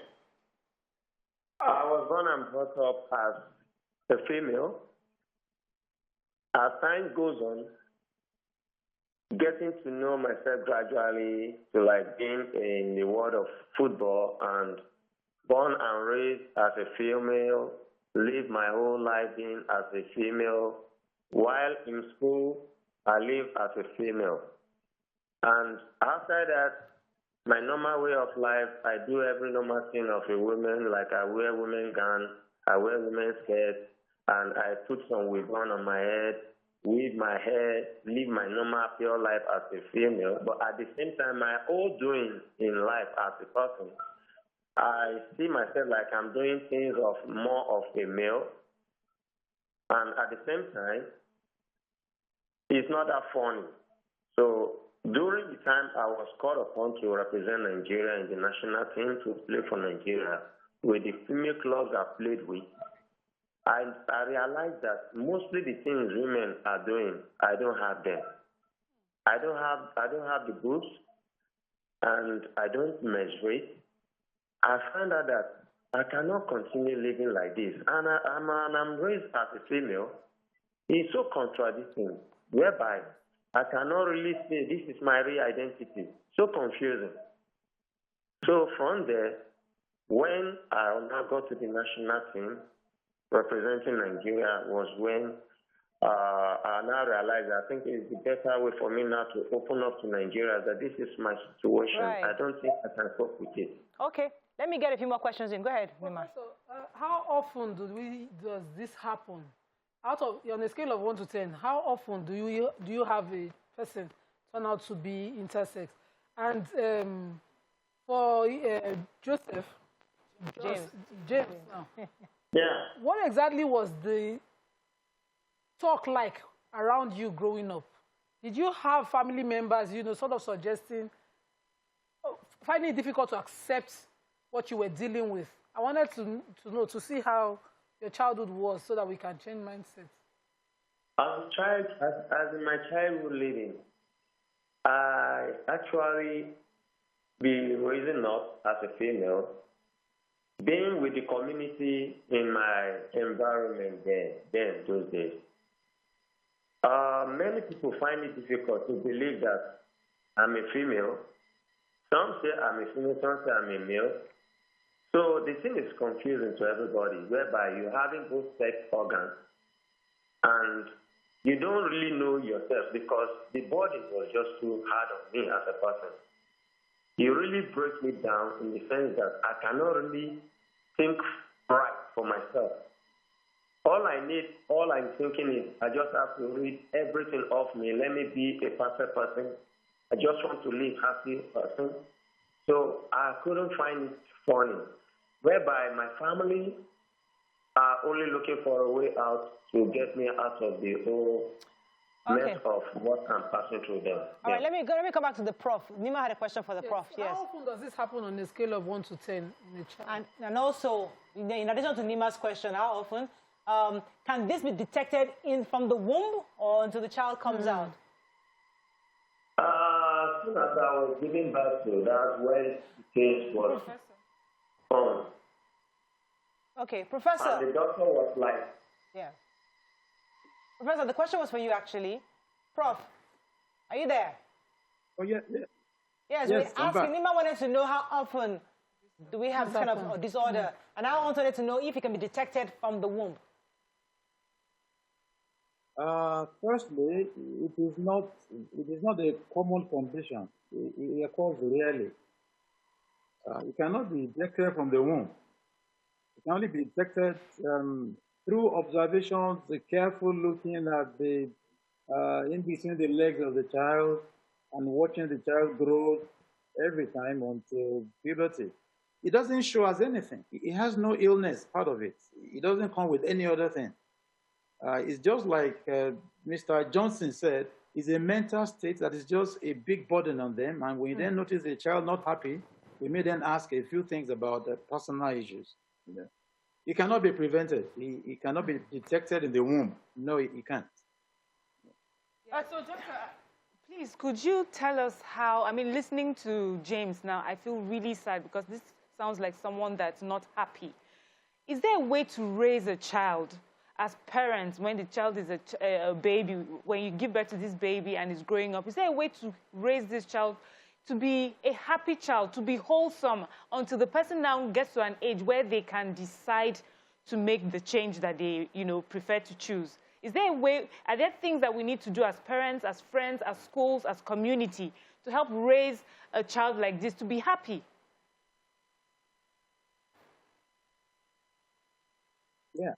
[SPEAKER 9] I was born and brought up as a female. As time goes on, getting to know myself gradually to being in the world of football, and born and raised as a female, lived my whole life being as a female. While in school, I lived as a female. And after that, my normal way of life, I do every normal thing of a woman, like I wear women's gown, I wear women's skirts, and I put some wig on my head, weave my hair, live my normal pure life as a female. But at the same time, my whole doing in life as a person, I see myself like I'm doing things of more of a male. And at the same time, it's not that funny. So during the time I was called upon to represent Nigeria in the national team to play for Nigeria, with the female clubs I played with, I realized that mostly the things women are doing, I don't have them. I don't have the boobs, and I don't menstruate. I found out that I cannot continue living like this, and I'm raised as a female. It's so contradicting, whereby I cannot really say this is my real identity. So confusing. So from there, when I now got to the national team representing Nigeria was when I now realized I think it's the better way for me now to open up to Nigeria that this is my situation.
[SPEAKER 1] Right.
[SPEAKER 9] I don't think I can cope with it.
[SPEAKER 1] Okay, let me get a few more questions in. Go ahead, Nima.
[SPEAKER 2] So, how often does this happen? On a scale of 1 to 10, how often do you have a person turn out to be intersex? And for James now.
[SPEAKER 9] Yeah.
[SPEAKER 2] What exactly was the talk like around you growing up? Did you have family members, sort of suggesting, finding it difficult to accept what you were dealing with? I wanted to know, to see how your childhood was so that we can change mindsets.
[SPEAKER 9] As in my childhood living, I actually be raising up as a female, being with the community in my environment those days. Many people find it difficult to believe that I'm a female. Some say I'm a female, some say I'm a male. So the thing is confusing to everybody, whereby you're having both sex organs and you don't really know yourself because the body was just too hard on me as a person. You really break me down in the sense that I cannot really think right for myself. All I'm thinking is I just have to read everything off me. Let me be a perfect person. I just want to live happy person. So I couldn't find it funny, whereby my family are only looking for a way out to get me out of the whole mess of what I'm passing through them.
[SPEAKER 1] All right, let me come back to the prof. Nima had a question for the prof. Yes.
[SPEAKER 2] How often does this happen on a scale of 1 to 10 in a child?
[SPEAKER 1] And also, in addition to Nima's question, how often can this be detected from the womb or until the child comes out?
[SPEAKER 9] As soon as I was giving birth to, that's when the case was found.
[SPEAKER 1] Okay, Professor.
[SPEAKER 9] And the doctor was like...
[SPEAKER 1] Yeah. Professor, the question was for you, actually. Prof, are you there?
[SPEAKER 10] Oh, yeah.
[SPEAKER 1] Yes, we're asking. Nima wanted to know how often do we have this kind of disorder, and I wanted to know if it can be detected from the womb.
[SPEAKER 10] Firstly, it is not a common condition. It occurs rarely. It cannot be detected from the womb. It can only be detected through observations, careful looking at the in between the legs of the child and watching the child grow every time until puberty. It doesn't show us anything. It has no illness part of it. It doesn't come with any other thing. It's just like Mr. Johnson said, it's a mental state that is just a big burden on them. And when you then notice the child not happy, we may then ask a few things about the personal issues. It cannot be prevented. It cannot be detected in the womb. No, it can't.
[SPEAKER 5] So, Doctor, please, could you tell us how, I mean, listening to James now, I feel really sad because this sounds like someone that's not happy. Is there a way to raise a child as parents when the child is a baby, when you give birth to this baby and is growing up? Is there a way to raise this child to be a happy child, to be wholesome, until the person now gets to an age where they can decide to make the change that they, prefer to choose? Is there a way, are there things that we need to do as parents, as friends, as schools, as community to help raise a child like this to be happy?
[SPEAKER 10] Yeah,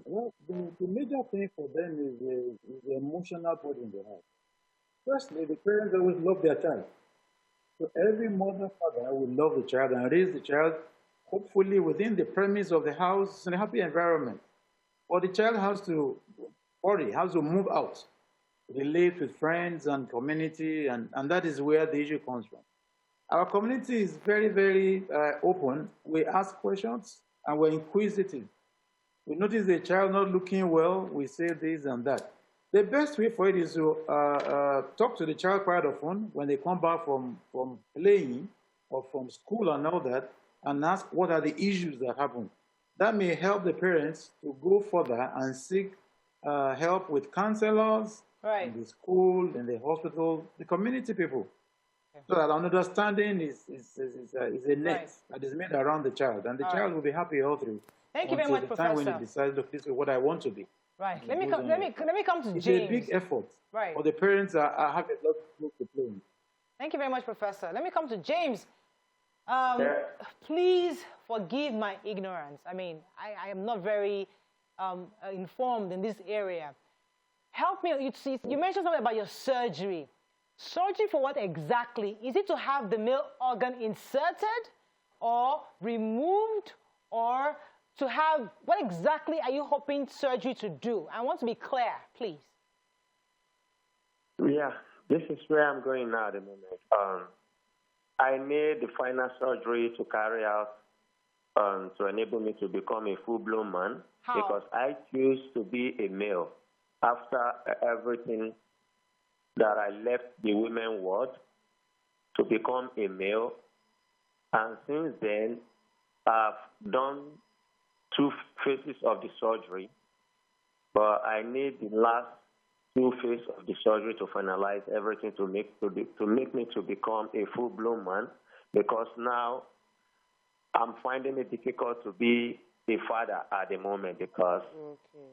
[SPEAKER 10] well, the major thing for them is the emotional burden they have. Firstly, the parents always love their child. So every mother, father will love the child and raise the child, hopefully within the premise of the house in a happy environment. Or the child has to worry, has to move out, relate with friends and community, and that is where the issue comes from. Our community is very, very open. We ask questions and we're inquisitive. We notice the child not looking well, we say this and that. The best way for it is to talk to the child quite often when they come back from playing or from school and all that, and ask what are the issues that happen. That may help the parents to go further and seek help with counselors, in the school, in the hospital, the community people. Okay. So that an understanding is a net that is made around the child, and the child will be happy all through.
[SPEAKER 1] Thank you very much, Professor.
[SPEAKER 10] Time when he decides, look, this is what I want to be.
[SPEAKER 1] Right. Let me come to James.
[SPEAKER 10] It's a big effort.
[SPEAKER 1] Right.
[SPEAKER 10] Or the parents are having a lot to play.
[SPEAKER 1] Thank you very much, Professor. Let me come to James. Please forgive my ignorance. I mean, I am not very informed in this area. Help me. You mentioned something about your surgery. Surgery for what exactly? Is it to have the male organ inserted or removed, or to have, what exactly are you hoping surgery to do? I want to be clear, please.
[SPEAKER 9] Yeah, this is where I'm going now at the moment. I made the final surgery to carry out to enable me to become a full-blown man. How? Because I choose to be a male after everything that I left the women ward to become a male. And since then, I've done 2 phases of the surgery, but I need the last 2 phases of the surgery to finalize everything to make me to become a full-blown man, because now I'm finding it difficult to be a father at the moment because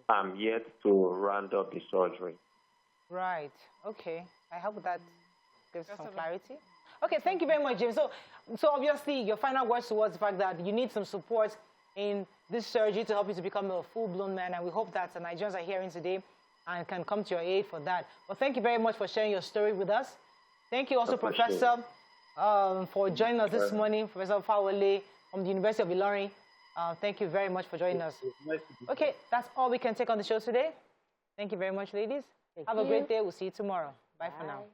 [SPEAKER 9] I'm yet to round up the surgery.
[SPEAKER 1] Right. Okay. I hope that gives some clarity. Okay. Thank you very much, James. So obviously, your final words towards the fact that you need some support in this surgery to help you to become a full-blown man, and we hope that the Nigerians are hearing today and can come to your aid for that. Well, thank you very much for sharing your story with us. Thank you also, Professor, for joining us this morning, Professor Fawole from the University of Ilorin. Thank you very much for joining us. Okay, that's all we can take on the show today. Thank you very much, ladies. Have a great day. We'll see you tomorrow. Bye for now.